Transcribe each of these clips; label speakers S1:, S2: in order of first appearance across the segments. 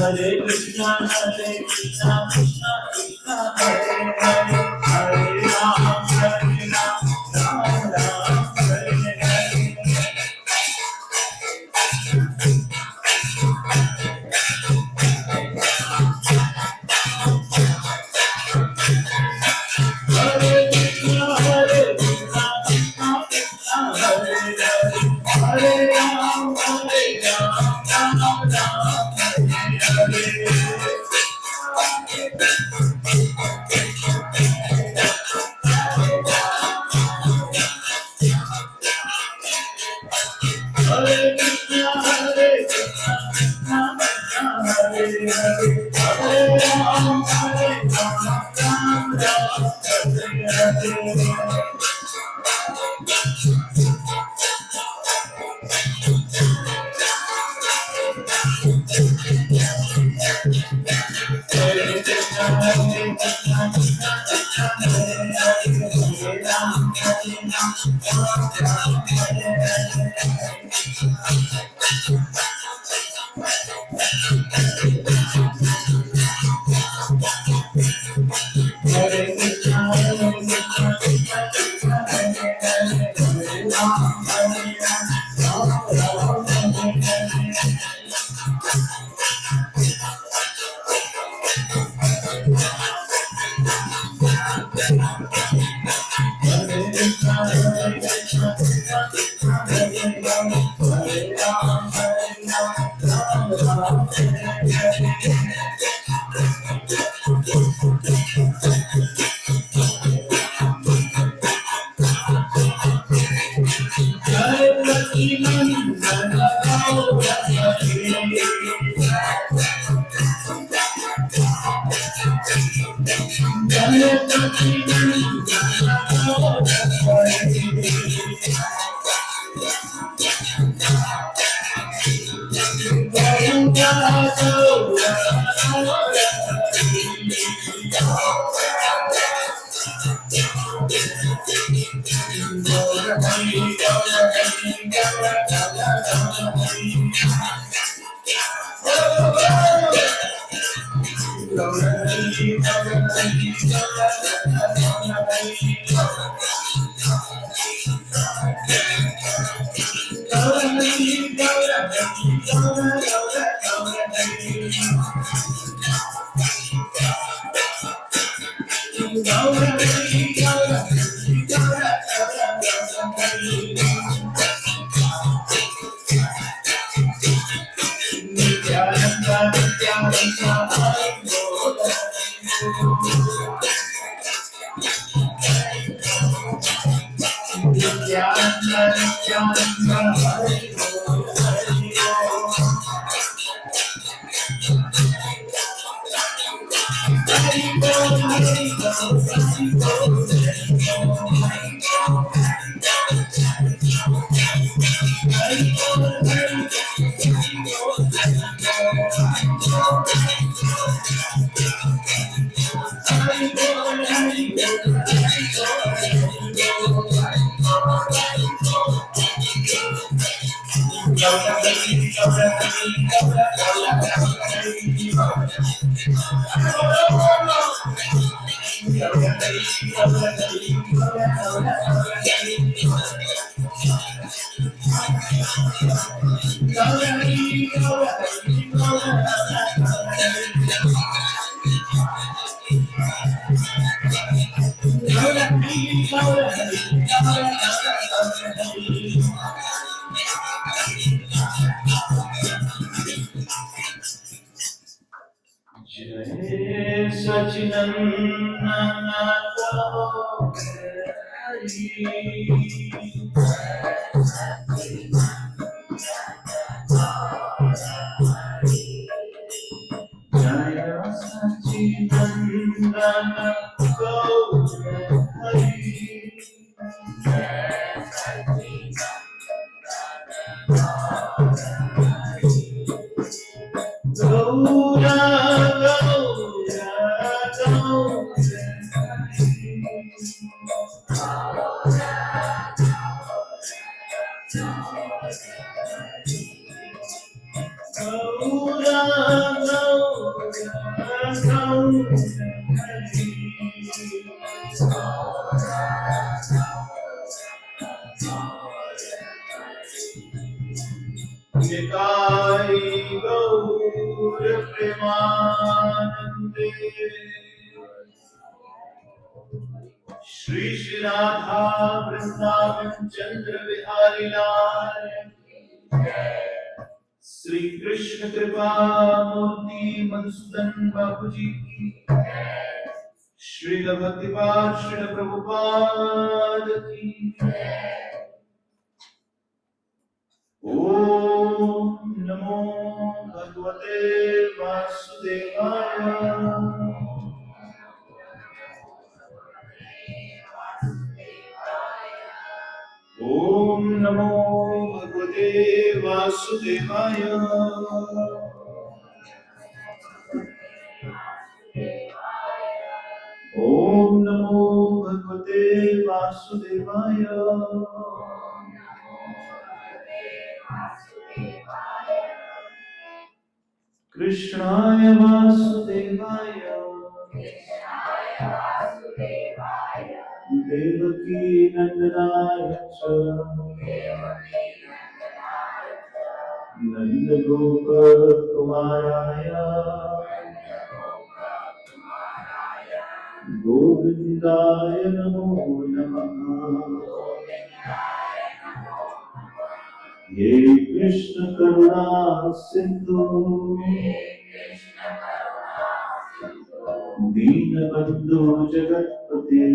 S1: Hare Krishna, Krishna Krishna, Hare Hare, Hare Ram, Ram Ram, Hare Hare. Hare Krishna, Krishna Krishna, Hare Hare, Hare Ram, Ram Ram, Hare Hare. Hare Krishna, Krishna Krishna, Hare Hare, Hare Ram, Ram Ram, Hare Hare. Jai Sachinandana Prabhu Jaya Sachinandana Nitai Gaur Premanande Shri Shri Radha Vrindavan Chandra Vihari Lal Shri Krishna Kripa Murti Madhusudan Babuji ki Shri Bhaktivad Shri Prabhupada ki Om Namo Bhagavate Vasudevaya Om Namo Bhagavate Vasudevaya Om Namo Bhagavate Vasudevaya Krishnaya Vasudevaya Devaki Nandana Cha Nanda Gopa Kumaraya Govindaya Namo Namaha Ye Krishna Karuna Sindhu Deenabandhu Jagatpate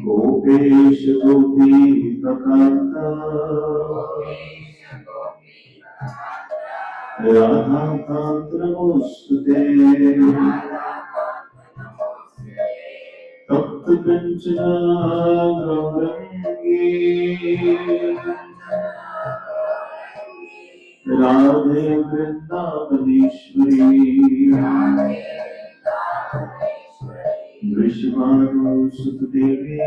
S1: Gopesh Gopi Prakanta Radha Kanta Namostute Tapta Kanchana Gaurangi Radhe Vrindavaneshwari Vishvanu Sutadevi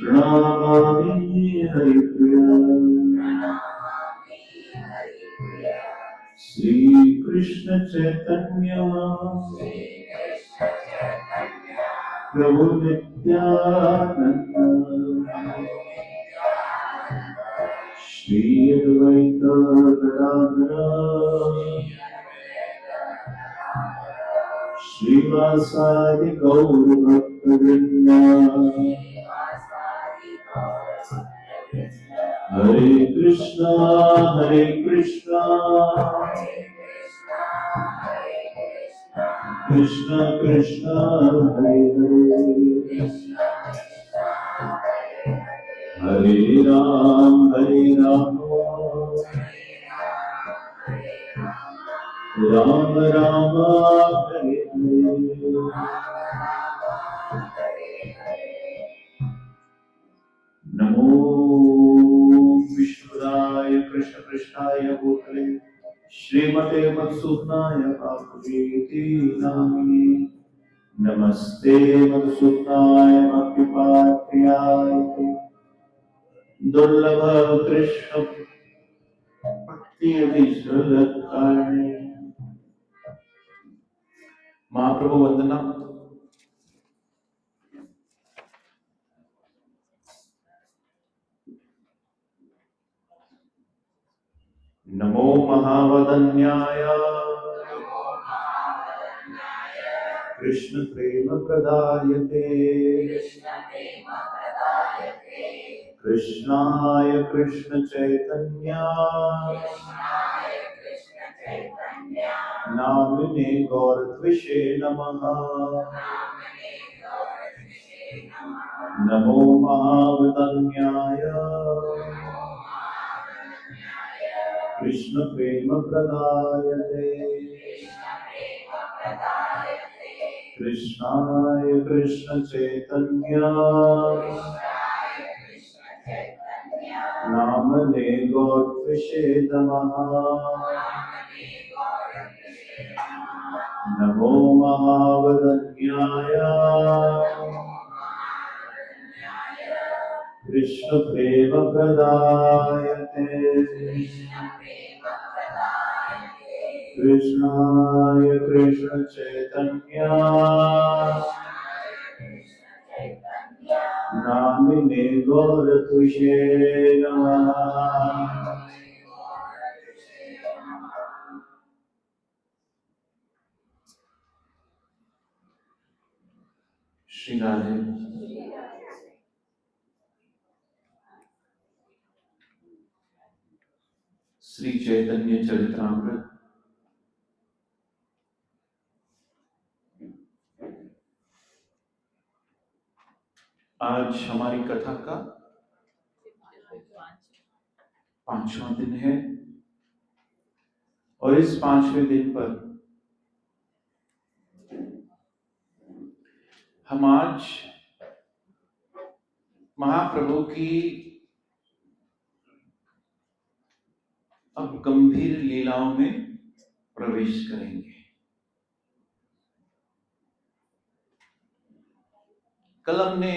S1: Ramani Haripriya Sri Krishna Chaitanya Prabhu Nityananda Shri Advaita Gadadhara Srivasadi Gaur Bhaktavrinda Hare Krishna Krishna Krishna Hare Hare Hare Ram Ram Ram Hare Hare Namo Vishwadaya Krishna Krishnaya Bhutale Srimate Madhusudnaya Bhakti Namini Namaste Madhusudnaya Bhakti Durlabha Krishna Bhakti Vishwakarni Mahaprabhu Vandana Namo Mahavadanyaya Krishna Prema Pradayate Krishnaya Krishna Chaitanya Namine Gauratvise Namaha Namo Mahavadanyaya Krishna Prema Pradayate Krishnaya Krishna Chaitanya Namane Gauratvise Namaha Namo Mahavadanyaya Krishna प्रेम प्रदायते कृष्णाय कृष्ण चैतन्य नामिने गौरतुषे नमः। श्री राधे। श्री चैतन्य चरित्रामृत आज हमारी कथा का 5वां दिन है और इस 5वें दिन पर हम आज महाप्रभु की अब गंभीर लीलाओं में प्रवेश करेंगे। कल हमने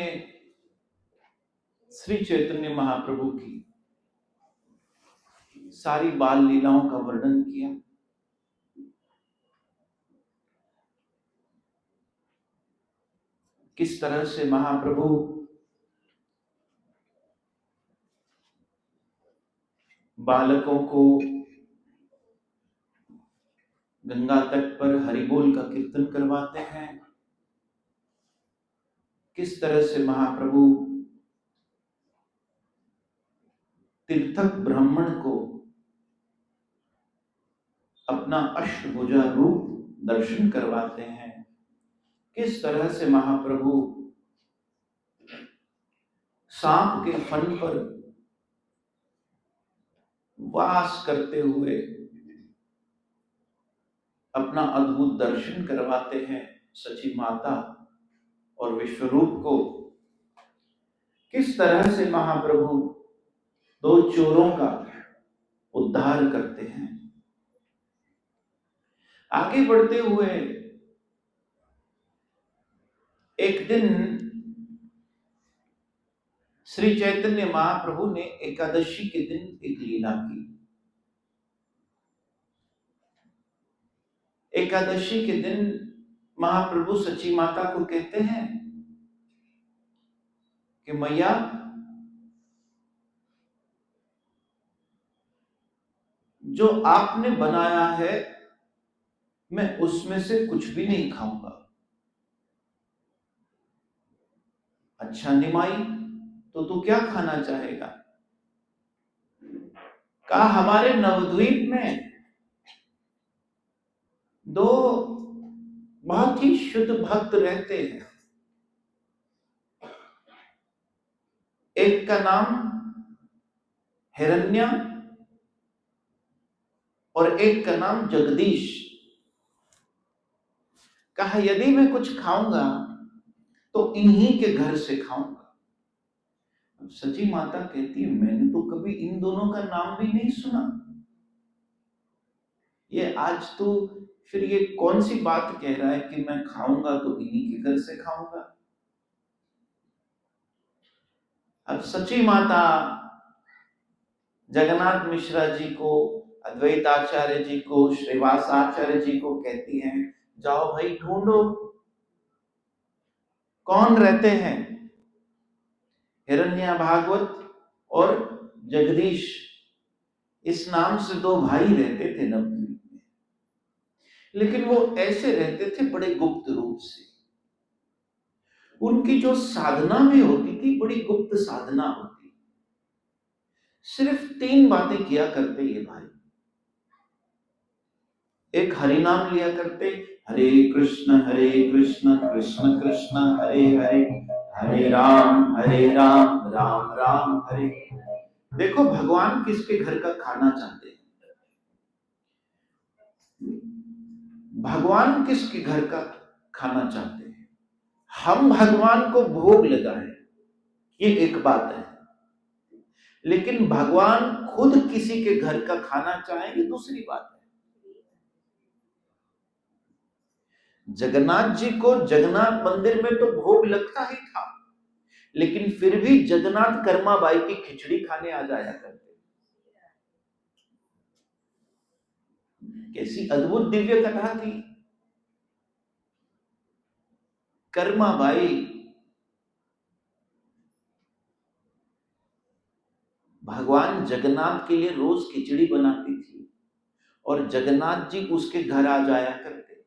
S1: श्री चैतन्य महाप्रभु की सारी बाल लीलाओं का वर्णन किया। किस तरह से महाप्रभु बालकों को गंगा तट पर हरिबोल का कीर्तन करवाते हैं, किस तरह से महाप्रभु तीर्थक ब्राह्मण को अपना अष्टभुजा रूप दर्शन करवाते हैं, किस तरह से महाप्रभु सांप के फन पर वास करते हुए अपना अद्भुत दर्शन करवाते हैं सची माता और विश्वरूप को। किस तरह से महाप्रभु 2 चोरों का उद्धार करते हैं। आगे बढ़ते हुए एक दिन श्री चैतन्य महाप्रभु ने एकादशी के दिन एक लीला की। एकादशी के दिन महाप्रभु सची माता को कहते हैं कि मैया, जो आपने बनाया है मैं उसमें से कुछ भी नहीं खाऊंगा। अच्छा निमाई, तो तू क्या खाना चाहेगा? कहा हमारे नवद्वीप में 2 बहुत ही शुद्ध भक्त रहते हैं। एक का नाम हिरण्य और एक का नाम जगदीश। कहा यदि मैं कुछ खाऊंगा तो इन्हीं के घर से खाऊंगा। अब सची माता कहती है मैंने तो कभी इन दोनों का नाम भी नहीं सुना। ये आज तो फिर ये कौन सी बात कह रहा है कि मैं खाऊंगा तो इन्हीं के घर से खाऊंगा। अब सची माता जगन्नाथ मिश्रा जी को, अद्वैत आचार्य जी को, श्रीवास आचार्य जी को कहती हैं जाओ भाई ढूंढो कौन रहते हैं। हिरण्य भागवत और जगदीश इस नाम से 2 भाई रहते थे नवद्वीप में, लेकिन वो ऐसे रहते थे बड़े गुप्त रूप से। उनकी जो साधना भी होती थी बड़ी गुप्त साधना होती। सिर्फ 3 बातें किया करते ये भाई। एक हरि नाम लिया करते, हरे कृष्ण कृष्ण कृष्ण हरे हरे, हरे राम राम राम हरे। देखो भगवान किसके घर का खाना चाहते हैं? भगवान किसके घर का खाना चाहते हैं? हम भगवान को भोग लगाएं, ये एक बात है, लेकिन भगवान खुद किसी के घर का खाना चाहे ये दूसरी बात है। जगन्नाथ जी को जगन्नाथ मंदिर में तो भोग लगता ही था, लेकिन फिर भी जगन्नाथ कर्माबाई की खिचड़ी खाने आ जाया करते। कैसी अद्भुत दिव्य कथा थी। कर्माबाई भगवान जगन्नाथ के लिए रोज खिचड़ी बनाती थी और जगन्नाथ जी उसके घर आ जाया करते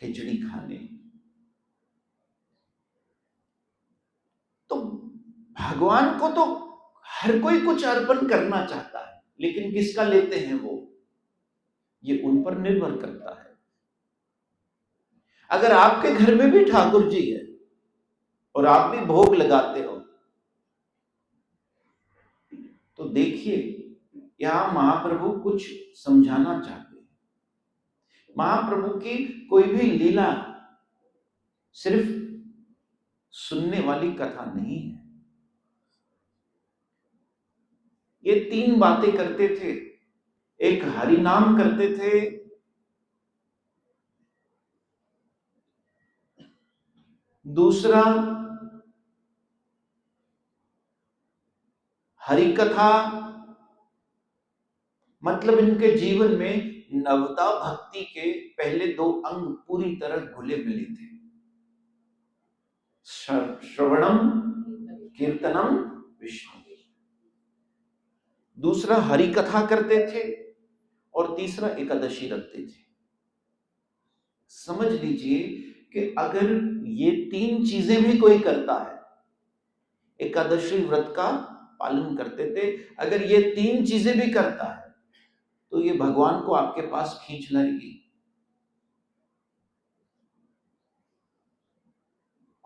S1: खिचड़ी खाने। तो भगवान को तो हर कोई कुछ अर्पण करना चाहता है, लेकिन किसका लेते हैं वो, ये उन पर निर्भर करता है। अगर आपके घर में भी ठाकुर जी है और आप भी भोग लगाते हो, तो देखिए यहां महाप्रभु कुछ समझाना चाहते हैं। महाप्रभु की कोई भी लीला सिर्फ सुनने वाली कथा नहीं है। ये तीन बातें करते थे। एक हरि नाम करते थे, दूसरा हरि कथा, मतलब इनके जीवन में नवता भक्ति के पहले दो अंग पूरी तरह घुले मिले थे। श्रवणम कीर्तनम विष्णु। दूसरा हरि कथा करते थे और तीसरा एकादशी रखते थे। समझ लीजिए कि अगर ये तीन चीजें भी कोई करता है, एकादशी व्रत का पालन करते थे, अगर ये तीन चीजें भी करता है तो ये भगवान को आपके पास खींच लाएगी।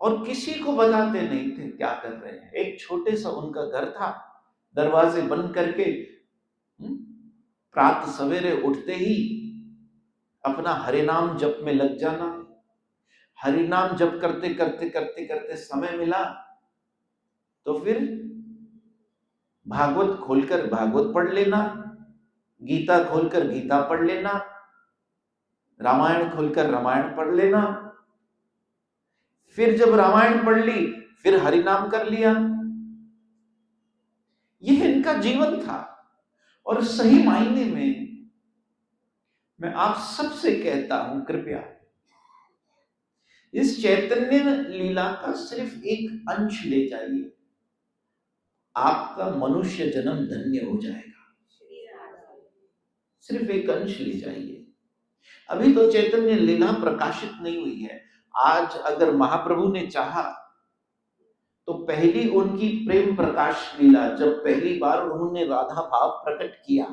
S1: और किसी को बताते नहीं थे क्या कर रहे हैं। एक छोटे सा उनका घर था, दरवाजे बंद करके प्रातः सवेरे उठते ही अपना हरि नाम जप में लग जाना। हरि नाम जप करते करते करते करते समय मिला तो फिर भागवत खोलकर भागवत पढ़ लेना, गीता खोलकर गीता पढ़ लेना, रामायण खोलकर रामायण पढ़ लेना। फिर जब रामायण पढ़ ली फिर हरि नाम कर लिया। यह इनका जीवन था। और सही मायने में मैं आप सबसे कहता हूं, कृपया इस चैतन्य लीला का सिर्फ एक अंश ले जाइए, आपका मनुष्य जन्म धन्य हो जाएगा। सिर्फ एक अंश ले जाइए। अभी तो चैतन्य लीला प्रकाशित नहीं हुई है। आज अगर महाप्रभु ने चाहा तो पहली उनकी प्रेम प्रकाश लीला, जब पहली बार उन्होंने राधा भाव प्रकट किया,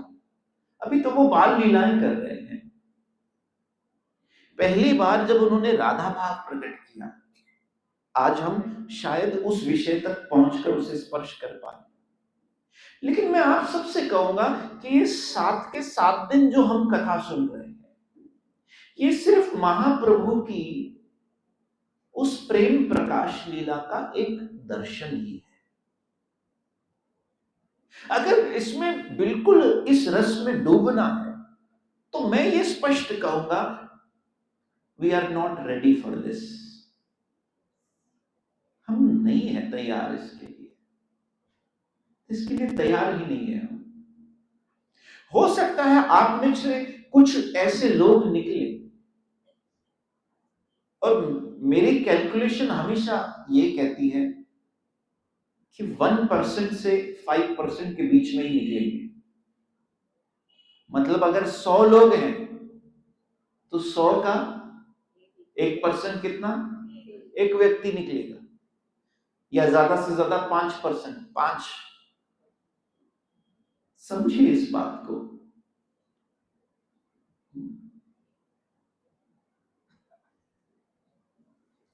S1: अभी तो वो बाल लीलाएं कर रहे हैं। पहली बार जब उन्होंने राधा भाव प्रकट किया, आज हम शायद उस विषय तक पहुंचकर उसे स्पर्श कर पाए। लेकिन मैं आप सबसे कहूंगा कि ये 7 के 7 दिन जो हम कथा सुन रहे हैं, ये सिर्फ महाप्रभु की उस प्रेम प्रकाश लीला का एक दर्शन ही है। अगर इसमें बिल्कुल इस रस में डूबना है तो मैं ये स्पष्ट कहूंगा, we are not ready for this. हम नहीं है तैयार इसके लिए तैयार ही नहीं है हम। हो सकता है आप में से कुछ ऐसे लोग निकले, और मेरी कैलकुलेशन हमेशा ये कहती है कि 1% से 5% के बीच में ही निकलेंगे। मतलब अगर 100 लोग हैं तो 100 का 1% कितना, एक व्यक्ति निकलेगा, या ज्यादा से ज्यादा 5%, 5। समझिए इस बात को।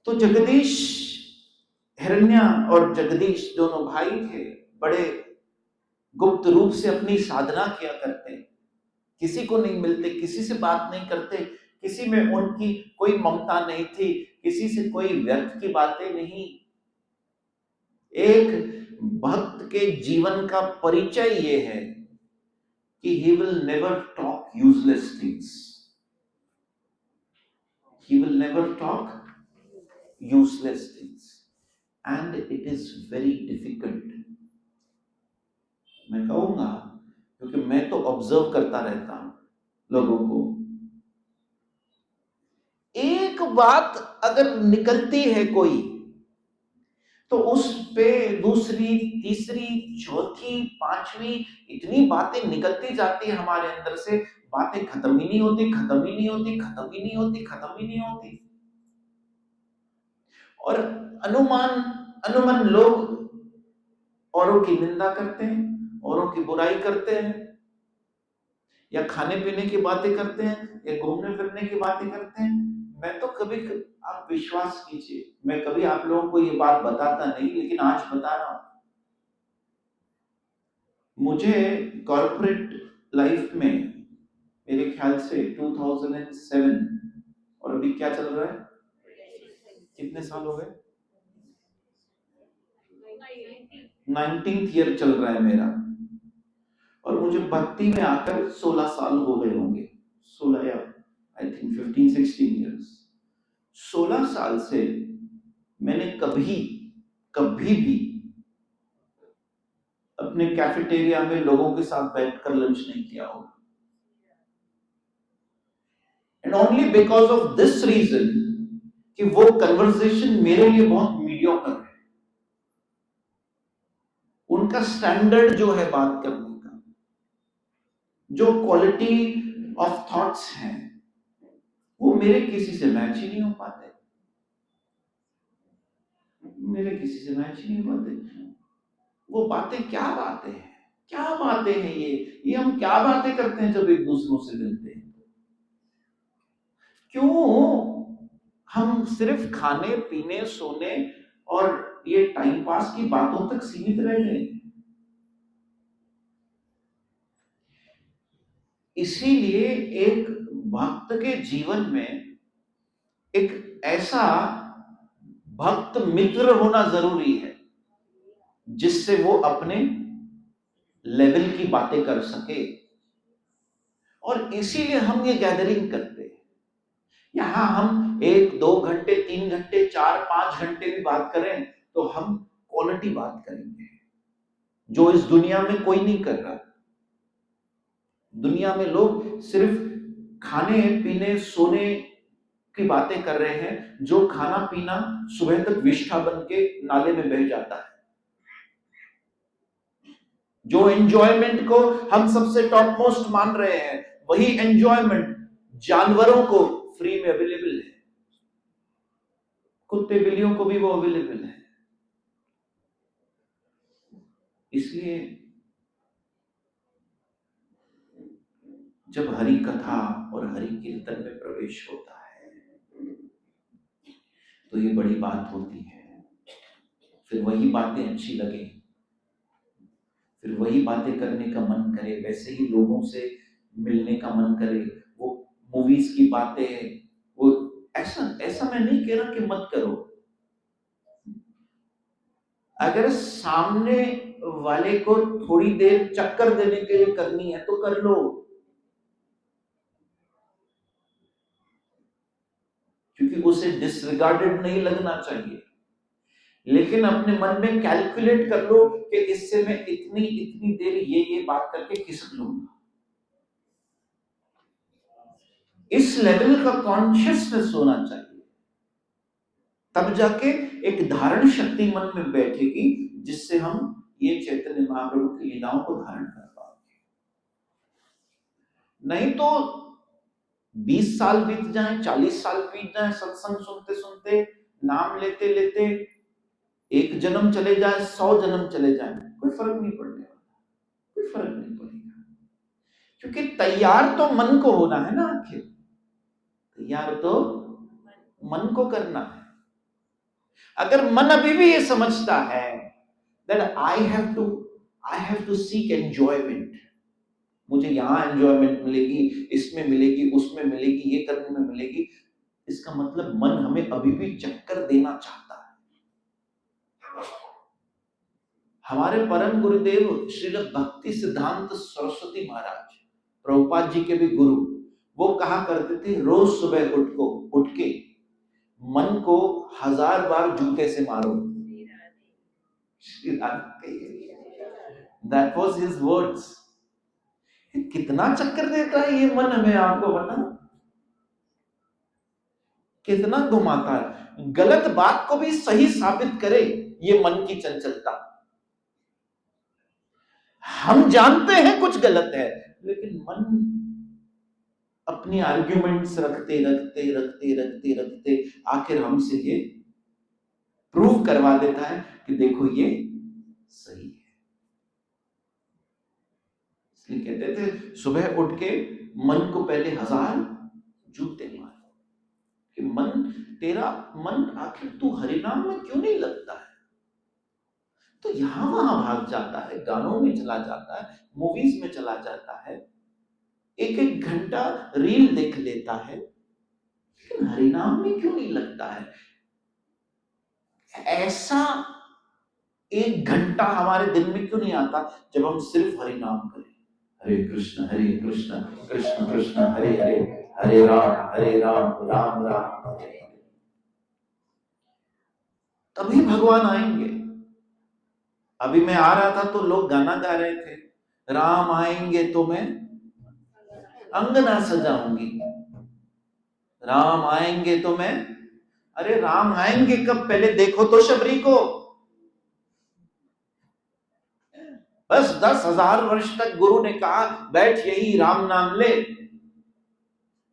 S1: तो जगदीश, हिरण्या और जगदीश दोनों भाई थे, बड़े गुप्त रूप से अपनी साधना किया करते, किसी को नहीं मिलते, किसी से बात नहीं करते, किसी में उनकी कोई ममता नहीं थी, किसी से कोई व्यर्थ की बातें नहीं। एक भक्त के जीवन का परिचय ये है कि he will never talk useless things. He will never talk useless things. And it is very difficult. मैं कहूंगा क्योंकि मैं तो ऑब्जर्व करता रहता हूं लोगों को। एक बात अगर निकलती है कोई, तो उस पे दूसरी, तीसरी, चौथी, पांचवी इतनी बातें निकलती जाती है हमारे अंदर से, बातें खत्म ही नहीं होती, खत्म ही नहीं होती, खत्म ही नहीं होती, खत्म ही नहीं होती। और अनुमान अनुमान लोग औरों की निंदा करते हैं, औरों की बुराई करते हैं, या खाने पीने की बातें करते हैं, या घूमने फिरने की बातें करते हैं। मैं तो कभी, आप विश्वास कीजिए, मैं कभी आप लोगों को ये बात बताता नहीं, लेकिन आज बता रहा हूं। मुझे कॉर्पोरेट लाइफ में मेरे ख्याल से 2007, और अभी क्या चल रहा है, कितने साल हो गए, 19th ईयर चल रहा है मेरा, और मुझे भक्ति में आकर 16 साल हो गए होंगे, 16 या आई थिंक 15-16 ईयर्स। 16 साल से मैंने कभी कभी भी अपने कैफेटेरिया में लोगों के साथ बैठकर लंच नहीं किया होगा। And only because of this reason कि वो कन्वर्सेशन मेरे लिए बहुत मीडियोकर है। उनका स्टैंडर्ड जो है बात करने का, जो क्वालिटी ऑफ थॉट्स हैं, वो मेरे किसी से मैच ही नहीं हो पाते, मेरे किसी से मैच ही नहीं हो पाते। वो बातें क्या बातें हैं, क्या बातें हैं ये हम क्या बातें करते हैं जब एक दूसरों से मिलते हैं। क्यों हम सिर्फ खाने पीने सोने और ये टाइम पास की बातों तक सीमित रह गए। इसीलिए एक भक्त के जीवन में एक ऐसा भक्त मित्र होना जरूरी है जिससे वो अपने लेवल की बातें कर सके। और इसीलिए हम ये गैदरिंग करते हैं। यहां हम 1-2 घंटे 3 घंटे 4-5 घंटे भी बात करें तो हम क्वालिटी बात करेंगे, जो इस दुनिया में कोई नहीं कर रहा। दुनिया में लोग सिर्फ खाने पीने सोने की बातें कर रहे हैं, जो खाना पीना सुबह तक विष्ठा बन के नाले में बह जाता है। जो एंजॉयमेंट को हम सबसे टॉप मोस्ट मान रहे हैं, वही एंजॉयमेंट जानवरों को फ्री में अवेलेबल है, कुत्ते बिल्लियों को भी वो अवेलेबल है। इसलिए जब हरि कथा और हरि कीर्तन में प्रवेश होता है तो ये बड़ी बात होती है। फिर वही बातें अच्छी लगे, फिर वही बातें करने का मन करे, वैसे ही लोगों से मिलने का मन करे। वो मूवीज की बातें, वो ऐसा मैं नहीं कह रहा कि मत करो। अगर सामने वाले को थोड़ी देर चक्कर देने के लिए करनी है तो कर लो, क्योंकि उसे डिसरिगार्डेड नहीं लगना चाहिए। लेकिन अपने मन में कैलकुलेट कर लो कि इससे मैं इतनी इतनी देर ये बात करके खिसक लूंगा। इस लेवल का कॉन्शियसनेस होना चाहिए, तब जाके एक धारण शक्ति मन में बैठेगी जिससे हम ये चैतन्य महाप्रभु की लीलाओं को धारण कर पाएंगे। नहीं तो 20 साल बीत जाए, 40 साल बीत जाए, सत्संग सुनते सुनते, नाम लेते लेते, 1 जन्म चले जाए, 100 जन्म चले जाए, कोई फर्क नहीं पड़ने वाला, कोई फर्क नहीं पड़ेगा। क्योंकि तैयार तो मन को होना है ना, आखिर तैयार तो मन को करना है। अगर मन अभी भी ये समझता है that I have to seek enjoyment, मुझे यहाँ एंजॉयमेंट मिलेगी, इसमें मिलेगी, उसमें मिलेगी, ये करने में मिलेगी, इसका मतलब मन हमें अभी भी चक्कर देना चाहता है। हमारे परम गुरुदेव श्रील भक्ति सिद्धांत सरस्वती महाराज, प्रभुपाद जी के भी गुरु, वो कहा करते थे, रोज सुबह उठ के मन को 1000 बार जूते से मारो। Shri Radha that was his words. कितना चक्कर देता है ये मन हमें, आपको पता, कितना घुमाता है, गलत बात को भी सही साबित करे ये मन की चंचलता। हम जानते हैं कुछ गलत है, लेकिन मन अपनी आर्ग्यूमेंट्स रखते रखते रखते रखते रखते आखिर हमसे ये प्रूव करवा देता है कि देखो ये सही है। इसलिए कहते थे सुबह उठ के मन को पहले 1000 जूते मार कि मन, तेरा मन आखिर तू हरिनाम में क्यों नहीं लगता है? तो यहां वहां भाग जाता है, गानों में चला जाता है, मूवीज में चला जाता है, एक एक घंटा रील देख लेता है, लेकिन हरिनाम में क्यों नहीं लगता है? ऐसा एक घंटा हमारे दिन में क्यों नहीं आता जब हम सिर्फ हरिनाम करें? हरे कृष्ण कृष्ण कृष्ण हरे हरे, हरे राम राम राम हरे हरे। तभी भगवान आएंगे। अभी मैं आ रहा था तो लोग गाना गा रहे थे, राम आएंगे तो मैं अंगना सजाऊंगी, राम आएंगे तो मैं, अरे राम आएंगे कब, पहले देखो तो शबरी को। बस 10,000 वर्ष तक गुरु ने कहा बैठ यही राम नाम ले,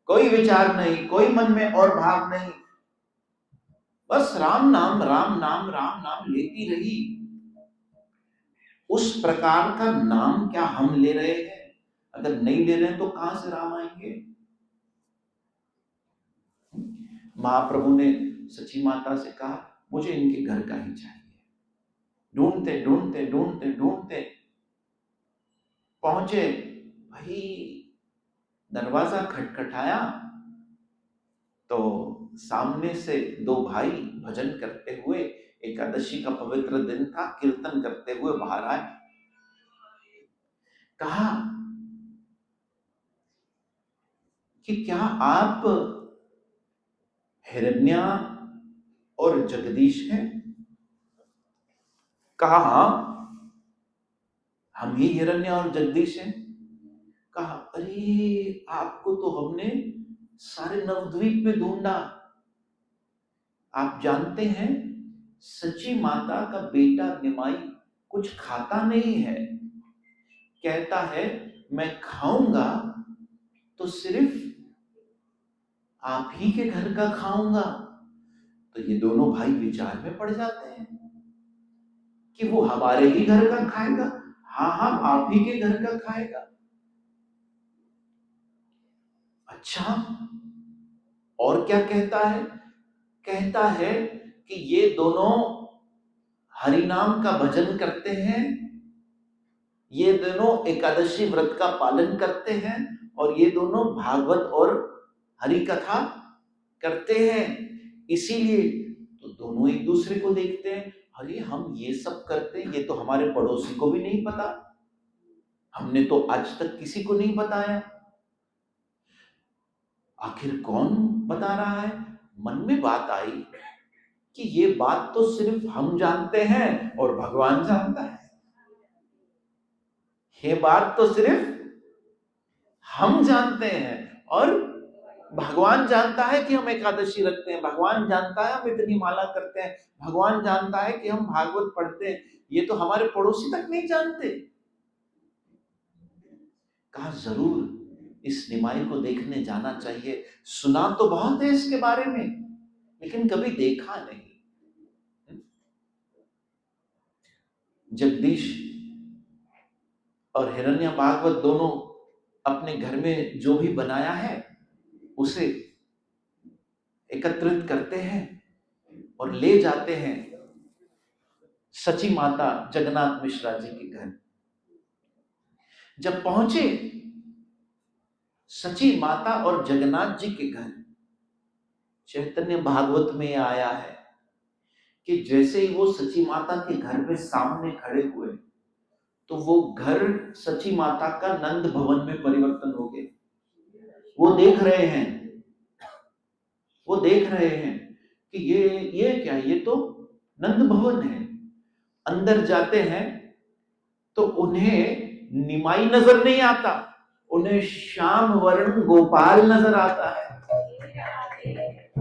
S1: कोई विचार नहीं, कोई मन में और भाव नहीं, बस राम नाम राम नाम राम नाम लेती रही। उस प्रकार का नाम क्या हम ले रहे हैं? अगर नहीं ले रहे हैं तो कहां से राम आएंगे? महाप्रभु ने सची माता से कहा मुझे इनके घर का ही चाहिए। ढूंढते ढूंढते ढूंढते ढूंढते पहुंचे, भाई दरवाजा खटखटाया तो सामने से 2 भाई भजन करते हुए, एकादशी का पवित्र दिन था, कीर्तन करते हुए बाहर आए। कहा कि क्या आप हिरण्या और जगदीश हैं? कहा हाँ, हम ही हिरण्या और जगदीश हैं। कहा अरे आपको तो हमने सारे नवद्वीप में ढूंढा। आप जानते हैं सची माता का बेटा निमाई कुछ खाता नहीं है, कहता है मैं खाऊंगा तो सिर्फ आप ही के घर का खाऊंगा। तो ये दोनों भाई विचार में पड़ जाते हैं कि वो हमारे ही घर का खाएगा। हाँ हाँ, आप ही के घर का खाएगा। अच्छा, और क्या कहता है? कहता है कि ये दोनों हरिनाम का भजन करते हैं, ये दोनों एकादशी व्रत का पालन करते हैं, और ये दोनों भागवत और हरि कथा करते हैं। इसीलिए तो दोनों एक दूसरे को देखते हैं, अरे हम ये सब करते हैं, ये तो हमारे पड़ोसी को भी नहीं पता, हमने तो आज तक किसी को नहीं बताया। आखिर कौन बता रहा है? मन में बात आई कि ये बात तो सिर्फ हम जानते हैं और भगवान जानता है। ये बात तो सिर्फ हम जानते हैं और भगवान जानता है कि हम एकादशी रखते हैं, भगवान जानता है हम इतनी माला करते हैं, भगवान जानता है कि हम भागवत पढ़ते हैं, ये तो हमारे पड़ोसी तक नहीं जानते। कहा जरूर इस निमाई को देखने जाना चाहिए। सुना तो बहुत है इसके बारे में, लेकिन कभी देखा नहीं। जगदीश और हिरण्य भागवत दोनों अपने घर में जो भी बनाया है उसे एकत्रित करते हैं और ले जाते हैं सची माता जगन्नाथ मिश्रा जी के घर। जब पहुंचे सची माता और जगन्नाथ जी के घर, चैतन्य भागवत में आया है कि जैसे ही वो सची माता के घर में सामने खड़े हुए तो वो घर सची माता का नंद भवन में परिवर्तन हो गए। वो देख रहे हैं कि ये क्या, ये तो नंद भवन है। अंदर जाते हैं तो उन्हें निमाई नजर नहीं आता, उन्हें श्याम वर्ण गोपाल नजर आता है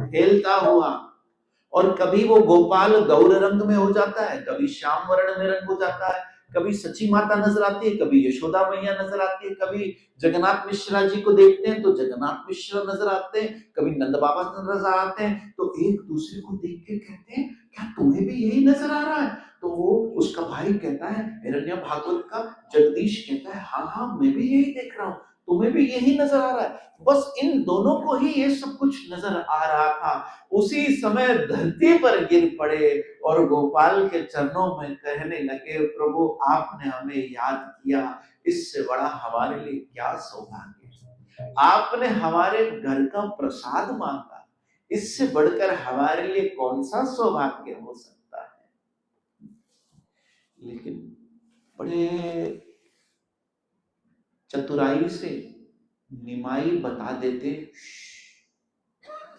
S1: खेलता हुआ। और कभी वो गोपाल गौर रंग में हो जाता है, कभी श्याम वर्ण में रंग हो जाता है, कभी सची माता नजर आती है, कभी यशोदा मैया नजर आती है, कभी जगन्नाथ मिश्रा जी को देखते हैं तो जगन्नाथ मिश्रा नजर आते हैं, कभी नंद बाबा नजर आते हैं। तो एक दूसरे को देख के कहते हैं क्या तुम्हें भी यही नजर आ रहा है? तो वो उसका भाई कहता है, हिरण्य भागवत का जगदीश कहता है, हाँ हाँ मैं भी यही देख रहा हूँ, तुम्हें भी यही नजर आ रहा है। बस इन दोनों को ही ये सब कुछ नजर आ रहा था। उसी समय धरती पर गिर पड़े और गोपाल के चरणों में कहने लगे, प्रभु आपने हमें याद किया, इससे बड़ा हमारे लिए क्या सौभाग्य। आपने हमारे घर का प्रसाद मांगा, इससे बढ़कर हमारे लिए कौन सा सौभाग्य हो सकता है। लेकिन बड़े चतुराई से निमाई बता देते,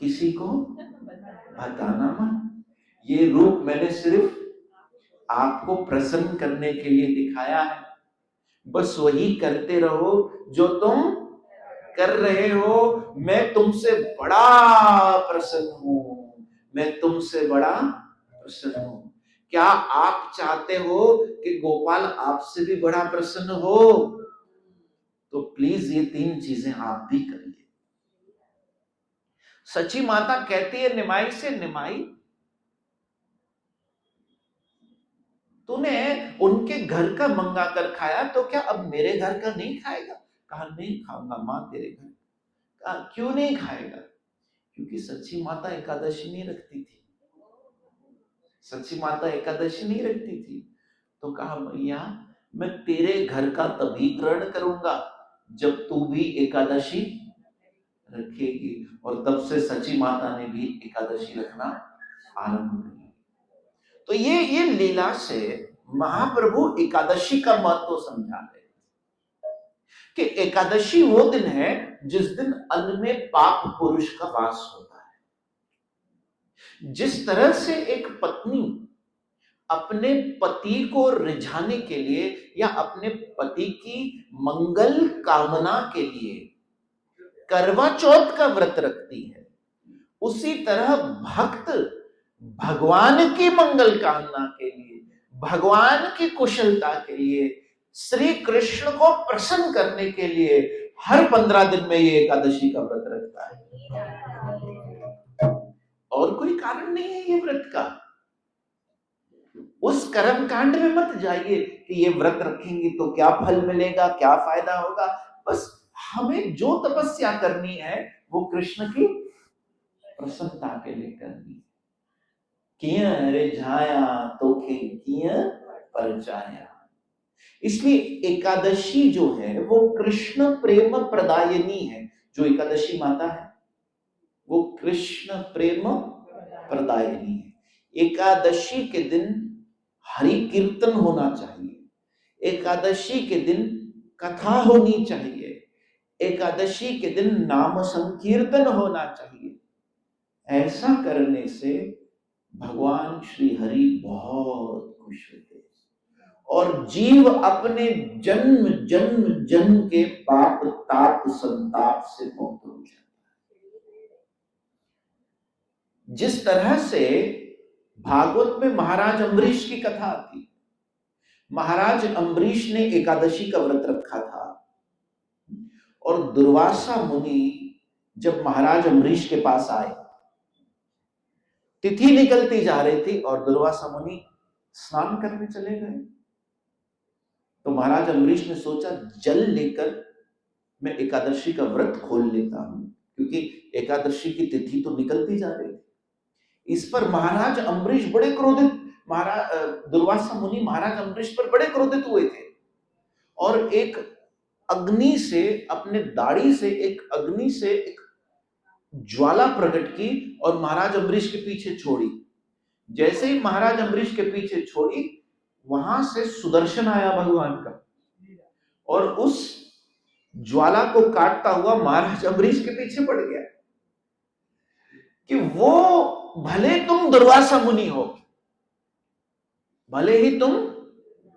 S1: किसी को बताना मत, ये रूप मैंने सिर्फ आपको प्रसन्न करने के लिए दिखाया है, बस वही करते रहो जो तुम कर रहे हो। मैं तुमसे बड़ा प्रसन्न हूं, मैं तुमसे बड़ा प्रसन्न हूं। क्या आप चाहते हो कि गोपाल आपसे भी बड़ा प्रसन्न हो? तो प्लीज ये 3 चीजें आप भी करिए। सची माता कहती है निमाई से, निमाई तूने उनके घर का मंगा कर खाया तो क्या अब मेरे घर का नहीं खाएगा? कहा नहीं खाऊंगा मां तेरे घर। कहा क्यों नहीं खाएगा? क्योंकि सच्ची माता एकादशी नहीं रखती थी, सच्ची माता एकादशी नहीं रखती थी। तो कहा मैया मैं तेरे घर का तभी ग्रहण करूंगा जब तू भी एकादशी रखेगी। और तब से सच्ची माता ने भी एकादशी रखना आरंभ कर। तो ये लीला से महाप्रभु एकादशी का महत्व समझा रहे कि एकादशी वो दिन है जिस दिन अन्न में पाप पुरुष का वास होता है। जिस तरह से एक पत्नी अपने पति को रिझाने के लिए या अपने पति की मंगल कामना के लिए करवा चौथ का व्रत रखती है, उसी तरह भक्त भगवान की मंगल कामना के लिए, भगवान की कुशलता के लिए, श्री कृष्ण को प्रसन्न करने के लिए हर 15 दिन में ये एकादशी का व्रत रखता है। और कोई कारण नहीं है ये व्रत का। उस कर्म कांड में मत जाइए कि ये व्रत रखेंगे तो क्या फल मिलेगा, क्या फायदा होगा। बस हमें जो तपस्या करनी है वो कृष्ण की प्रसन्नता के लिए करनी। किया रे झाया तो किया पर जाया। इसलिए एकादशी जो है वो कृष्ण प्रेम प्रदायिनी है। जो एकादशी माता है वो कृष्ण प्रेम प्रदायिनी है। एकादशी के दिन हरि कीर्तन होना चाहिए, एकादशी के दिन कथा होनी चाहिए, एकादशी के दिन नाम संकीर्तन होना चाहिए। ऐसा करने से भगवान श्री हरि बहुत खुश होते और जीव अपने जन्म जन्म जन्म के पाप ताप संताप से मुक्त हो जाता है। जिस तरह से भागवत में महाराज अम्बरीश की कथा आती, महाराज अम्बरीश ने एकादशी का व्रत रखा था और दुर्वासा मुनि जब महाराज अम्बरीश के पास आए, तिथि निकलती जा रही थी और दुर्वासा मुनि स्नान करने चले गए। तो महाराज अम्बरीश ने सोचा जल लेकर मैं एकादशी का व्रत खोल लेता हूं, क्योंकि एकादशी की तिथि तो निकलती जा रही थी। इस पर महाराज अम्बरीश बड़े क्रोधित, दुर्वासा मुनि महाराज अम्बरीश पर बड़े क्रोधित हुए थे और एक अग्नि से, अपने दाढ़ी से एक अग्नि से एक ज्वाला प्रकट की और महाराज अम्बरीश के पीछे छोड़ी। जैसे ही महाराज अम्बरीश के पीछे छोड़ी, वहां से सुदर्शन आया भगवान का और उस ज्वाला को काटता हुआ महाराज अम्बरीश के पीछे पड़ गया कि वो भले तुम दुर्वासा मुनि हो, भले ही तुम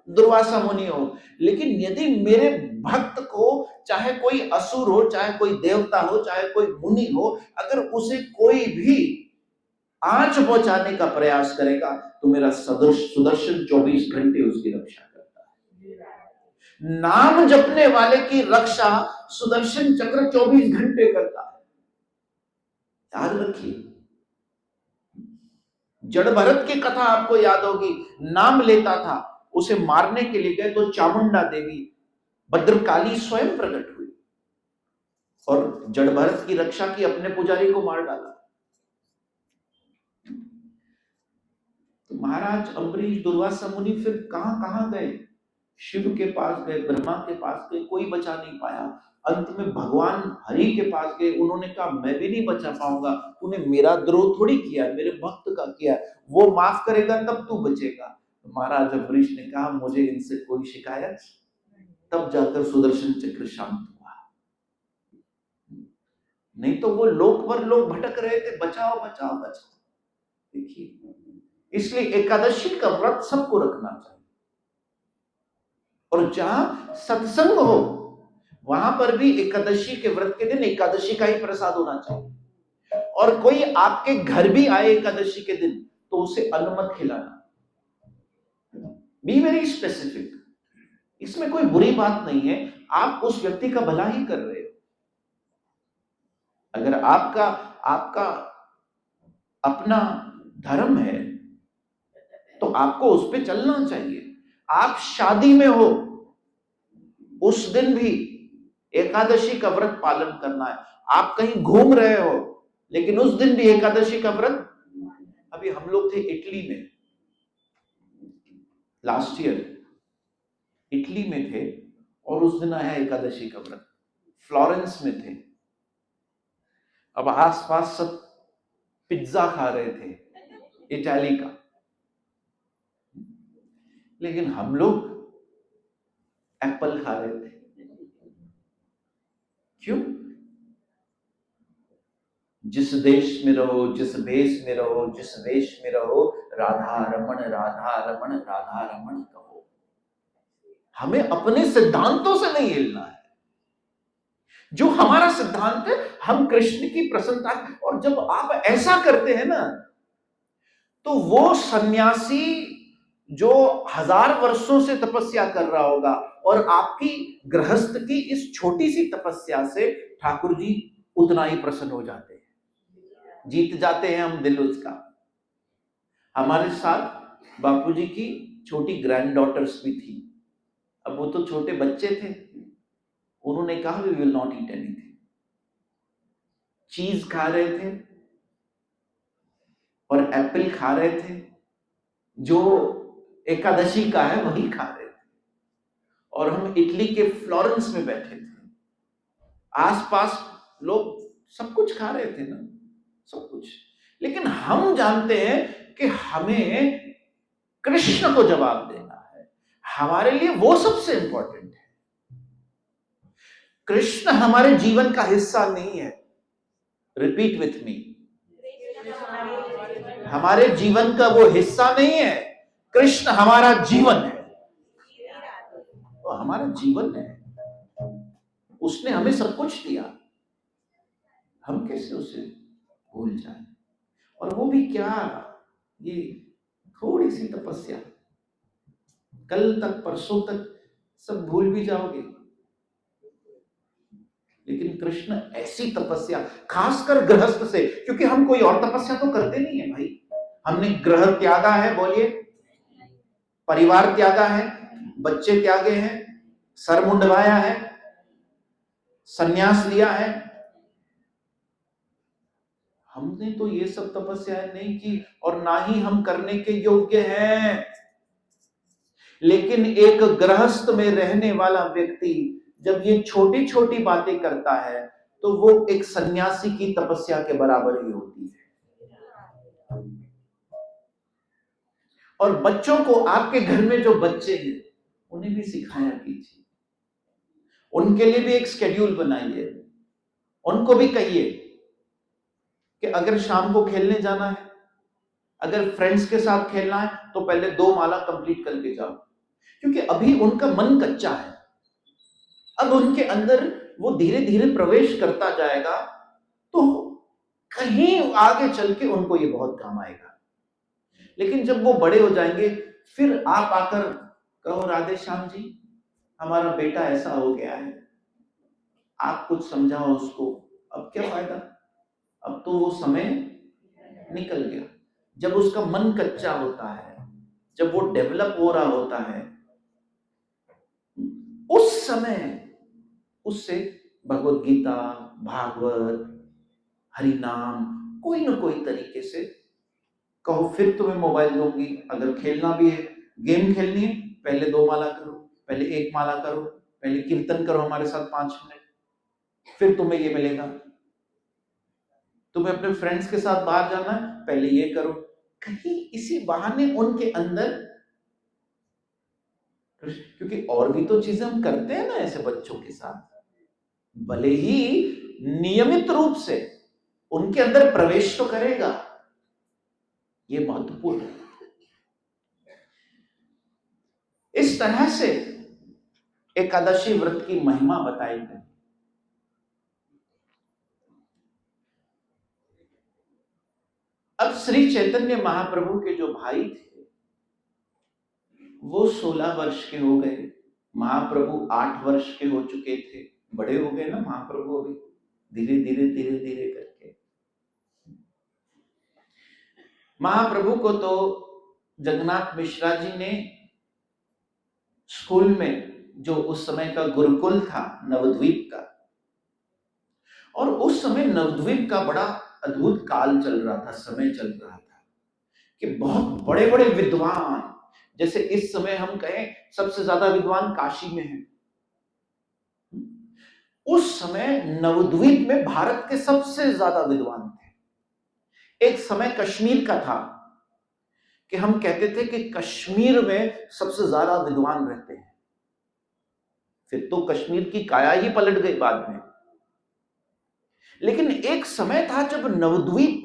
S1: दुर्वासा मुनि हो, लेकिन यदि मेरे भक्त को, चाहे कोई असुर हो, चाहे कोई देवता हो, चाहे कोई मुनि हो, अगर उसे कोई भी आंच पहुंचाने का प्रयास करेगा तो मेरा सुदर्शन 24 घंटे उसकी रक्षा करता है। नाम जपने वाले की रक्षा सुदर्शन चक्र 24 घंटे करता है। याद रखिए, जड़ भरत की कथा आपको याद होगी। नाम लेता था, उसे मारने के लिए गए तो चामुंडा देवी भद्रकाली स्वयं प्रकट हुई और जड़ भरत की रक्षा की, अपने पुजारी को मार डाला। तो महाराज अम्बरीश, दुर्वासा मुनि फिर कहां कहां गए? शिव के पास गए, ब्रह्मा के पास गए, कोई बचा नहीं पाया। अंत में भगवान हरि के पास गए, उन्होंने कहा मैं भी नहीं बचा पाऊंगा, तूने मेरा द्रोह थोड़ी किया, मेरे भक्त का किया, वो माफ करेगा तब तू बचेगा। तो महाराज अम्बरीश ने कहा मुझे इनसे कोई शिकायत। तब जाकर सुदर्शन चक्र शांत हुआ, नहीं तो वो लोक पर लोग भटक रहे थे, बचाओ बचाओ बचाओ। देखिए, इसलिए एकादशी का व्रत सबको रखना चाहिए, और जहां सत्संग हो वहां पर भी एकादशी के व्रत के दिन एकादशी का ही प्रसाद होना चाहिए। और कोई आपके घर भी आए एकादशी के दिन तो उसे अन्न मत खिलाना। बी वेरी स्पेसिफिक, इसमें कोई बुरी बात नहीं है, आप उस व्यक्ति का भला ही कर रहे हो। अगर आपका आपका अपना धर्म है तो आपको उस पर चलना चाहिए। आप शादी में हो, उस दिन भी एकादशी का व्रत पालन करना है। आप कहीं घूम रहे हो, लेकिन उस दिन भी एकादशी का व्रत। अभी हम लोग थे इटली में, लास्ट ईयर इटली में थे, और उस दिन आया एकादशी का व्रत। फ्लोरेंस में थे, अब आसपास सब पिज्जा खा रहे थे इटाली का, लेकिन हम लोग एप्पल खा रहे थे। क्यों? जिस देश में रहो, जिस भेष में रहो, जिस वेश में रहो, राधा रमण राधा रमण राधा रमण कहो। हमें अपने सिद्धांतों से नहीं हिलना है। जो हमारा सिद्धांत है, हम कृष्ण की प्रसन्नता। और जब आप ऐसा करते हैं ना, तो वो सन्यासी जो 1000 वर्षों से तपस्या कर रहा होगा, और आपकी गृहस्थ की इस छोटी सी तपस्या से ठाकुर जी उतना ही प्रसन्न हो जाते हैं, जीत जाते हैं हम दिल उसका। हमारे साथ बापूजी की छोटी ग्रैंड डॉटर्स भी थी। अब वो तो छोटे बच्चे थे, उन्होंने कहा we will not eat anything. चीज खा रहे थे और एप्पल खा रहे थे, जो एकादशी का है वही खा रहे थे। और हम इटली के फ्लोरेंस में बैठे थे, आसपास लोग सब कुछ खा रहे थे ना, सब कुछ। लेकिन हम जानते हैं कि हमें कृष्ण को जवाब देना है, हमारे लिए वो सबसे इंपॉर्टेंट है। कृष्ण हमारे जीवन का हिस्सा नहीं है। रिपीट विथ मी, हमारे जीवन का वो हिस्सा नहीं है, कृष्ण हमारा जीवन है। तो हमारा जीवन है, उसने हमें सब कुछ दिया, हम कैसे उसे भूल जाए? और वो भी क्या, ये थोड़ी सी तपस्या, कल तक परसों तक सब भूल भी जाओगे, लेकिन कृष्ण ऐसी तपस्या, खासकर गृहस्थ से, क्योंकि हम कोई और तपस्या तो करते नहीं है भाई। हमने ग्रह त्यागा है, बोलिए, परिवार त्यागा है, बच्चे त्यागे हैं, सर मुंडवाया है, सन्यास लिया है। हमने तो ये सब तपस्याएं नहीं की, और ना ही हम करने के योग्य हैं। लेकिन एक गृहस्थ में रहने वाला व्यक्ति जब ये छोटी छोटी बातें करता है, तो वो एक सन्यासी की तपस्या के बराबर ही होती है। और बच्चों को, आपके घर में जो बच्चे हैं, उन्हें भी सिखाया कीजिए, उनके लिए भी एक शेड्यूल बनाइए। उनको भी कहिए कि अगर शाम को खेलने जाना है अगर फ्रेंड्स के साथ खेलना है तो पहले 2 माला कंप्लीट करके जाओ, क्योंकि अभी उनका मन कच्चा है। अब उनके अंदर वो धीरे धीरे प्रवेश करता जाएगा, तो कहीं आगे चल के उनको ये बहुत काम आएगा। लेकिन जब वो बड़े हो जाएंगे, फिर आप आकर कहो राधे श्याम जी, हमारा बेटा ऐसा हो गया है, आप कुछ समझाओ उसको। अब क्या फायदा, अब तो वो समय निकल गया। जब उसका मन कच्चा होता है, जब वो डेवलप हो रहा होता है, उस समय उससे भगवत गीता, भागवत, हरि नाम, कोई ना कोई तरीके से कहो। फिर तुम्हें मोबाइल दूंगी, अगर खेलना भी है, गेम खेलनी है, पहले 2 माला करो, पहले 1 माला करो, पहले कीर्तन करो हमारे साथ 5 मिनट, फिर तुम्हें ये मिलेगा। तुम्हें अपने फ्रेंड्स के साथ बाहर जाना है, पहले ये करो। कहीं इसी बहाने उनके अंदर, क्योंकि और भी तो चीजें हम करते हैं ना ऐसे बच्चों के साथ, भले ही नियमित रूप से उनके अंदर प्रवेश तो करेगा। ये महत्वपूर्ण है। इस तरह से एकादशी व्रत की महिमा बताई गई। अब श्री चैतन्य महाप्रभु के जो भाई थे वो 16 वर्ष के हो गए, महाप्रभु 8 वर्ष के हो चुके थे। बड़े हो गए ना महाप्रभु, अभी धीरे धीरे धीरे धीरे करके। महाप्रभु को तो जगन्नाथ मिश्रा जी ने स्कूल में, जो उस समय का गुरुकुल था नवद्वीप का, और उस समय नवद्वीप का बड़ा अद्भुत काल चल रहा था, समय चल रहा था कि बहुत बड़े बड़े विद्वान, जैसे इस समय हम कहें सबसे ज्यादा विद्वान काशी में हैं, उस समय नवद्वीप में भारत के सबसे ज्यादा विद्वान थे। एक समय कश्मीर का था कि हम कहते थे कि कश्मीर में सबसे ज्यादा विद्वान रहते हैं। फिर तो कश्मीर की काया ही पलट गई बाद में। लेकिन एक समय था जब नवद्वीप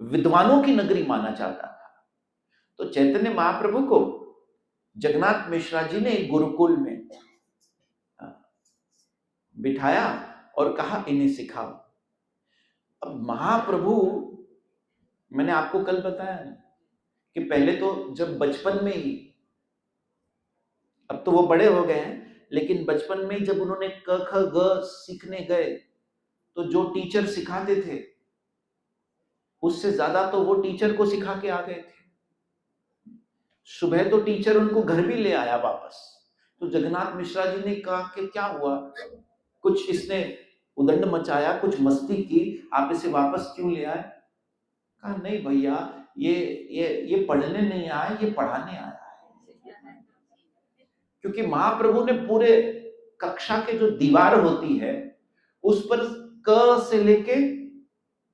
S1: विद्वानों की नगरी माना जाता था। तो चैतन्य महाप्रभु को जगन्नाथ मिश्रा जी ने एक गुरुकुल में बिठाया और कहा इन्हें सिखाओ। अब महाप्रभु, मैंने आपको कल बताया कि पहले तो जब बचपन में ही, अब तो वो बड़े हो गए हैं, लेकिन बचपन में जब उन्होंने क ख ग सीखने गए तो जो टीचर सिखाते थे उससे ज्यादा तो वो टीचर को सिखा के आ गए थे। सुबह तो टीचर उनको घर भी ले आया वापस। तो जगन्नाथ मिश्रा जी ने कहा कि क्या हुआ, कुछ इसने उदंड मचाया, कुछ मस्ती की, आप इसे वापस क्यों ले आए? कहा नहीं भैया, ये पढ़ने नहीं आया, ये पढ़ाने आया है। क्योंकि महाप्रभु ने पूरे कक्षा के जो दीवार होती है उस पर क से लेके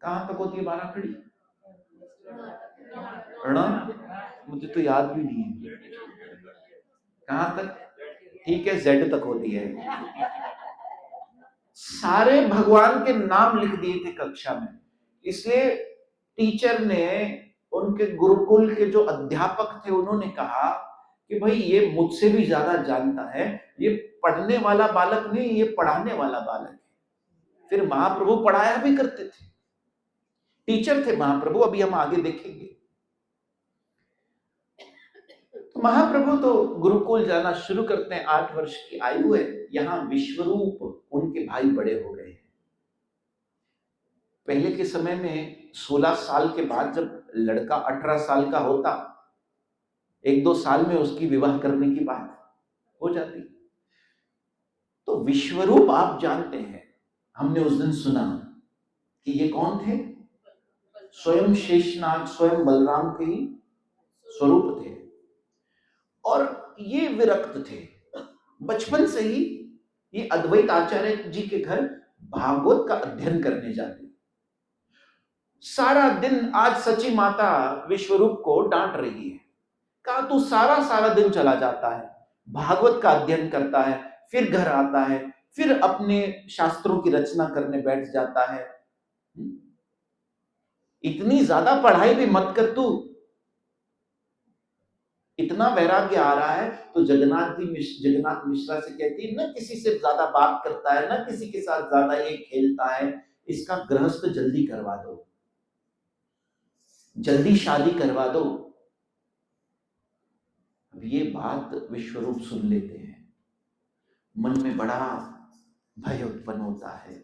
S1: कहां तक होती है बारह खड़ी, मुझे तो याद भी नहीं है कहां तक, ठीक है जेड तक होती है। सारे भगवान के नाम लिख दिए थे कक्षा में। इसलिए टीचर ने, उनके गुरुकुल के जो अध्यापक थे, उन्होंने कहा कि भाई ये मुझसे भी ज्यादा जानता है, ये पढ़ने वाला बालक नहीं, ये पढ़ाने वाला बालक है। फिर महाप्रभु पढ़ाया भी करते थे, टीचर थे महाप्रभु, अभी हम आगे देखेंगे। तो महाप्रभु तो गुरुकुल जाना शुरू करते हैं, 8 वर्ष की आयु है। यहां विश्वरूप उनके भाई बड़े हो गए। पहले के समय में 16 साल के बाद जब लड़का 18 साल का होता, 1-2 साल में उसकी विवाह करने की बात हो जाती। तो विश्वरूप आप जानते हैं, हमने उस दिन सुना कि ये कौन थे? स्वयं शेषनाग, स्वयं बलराम के ही स्वरूप थे। और ये विरक्त थे, बचपन से ही ये अद्वैत आचार्य जी के घर भागवत का अध्ययन करने जाते। सारा दिन आज सची माता विश्वरूप को डांट रही है, कहा तू सारा सारा दिन चला जाता है, भागवत का अध्ययन करता है, फिर घर आता है, फिर अपने शास्त्रों की रचना करने बैठ जाता है। इतनी ज्यादा पढ़ाई भी मत कर तू। इतना वैराग्य आ रहा है तो जगन्नाथ मिश्रा से कहती है, न किसी से ज्यादा बात करता है, न किसी के साथ ज्यादा ये खेलता है, इसका गृहस्थ जल्दी करवा दो, जल्दी शादी करवा दो। अब ये बात विश्वरूप सुन लेते हैं, मन में बड़ा भय उत्पन्न होता है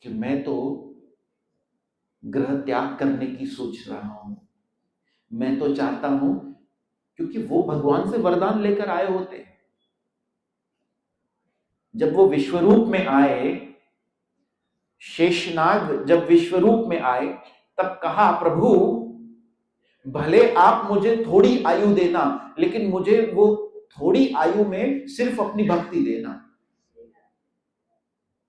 S1: कि मैं तो गृह त्याग करने की सोच रहा हूं। मैं तो चाहता हूं, क्योंकि वो भगवान से वरदान लेकर आए होते हैं। जब वो विश्वरूप में आए, शेषनाग जब विश्वरूप में आए, तब कहा, प्रभु भले आप मुझे थोड़ी आयु देना, लेकिन मुझे वो थोड़ी आयु में सिर्फ अपनी भक्ति देना।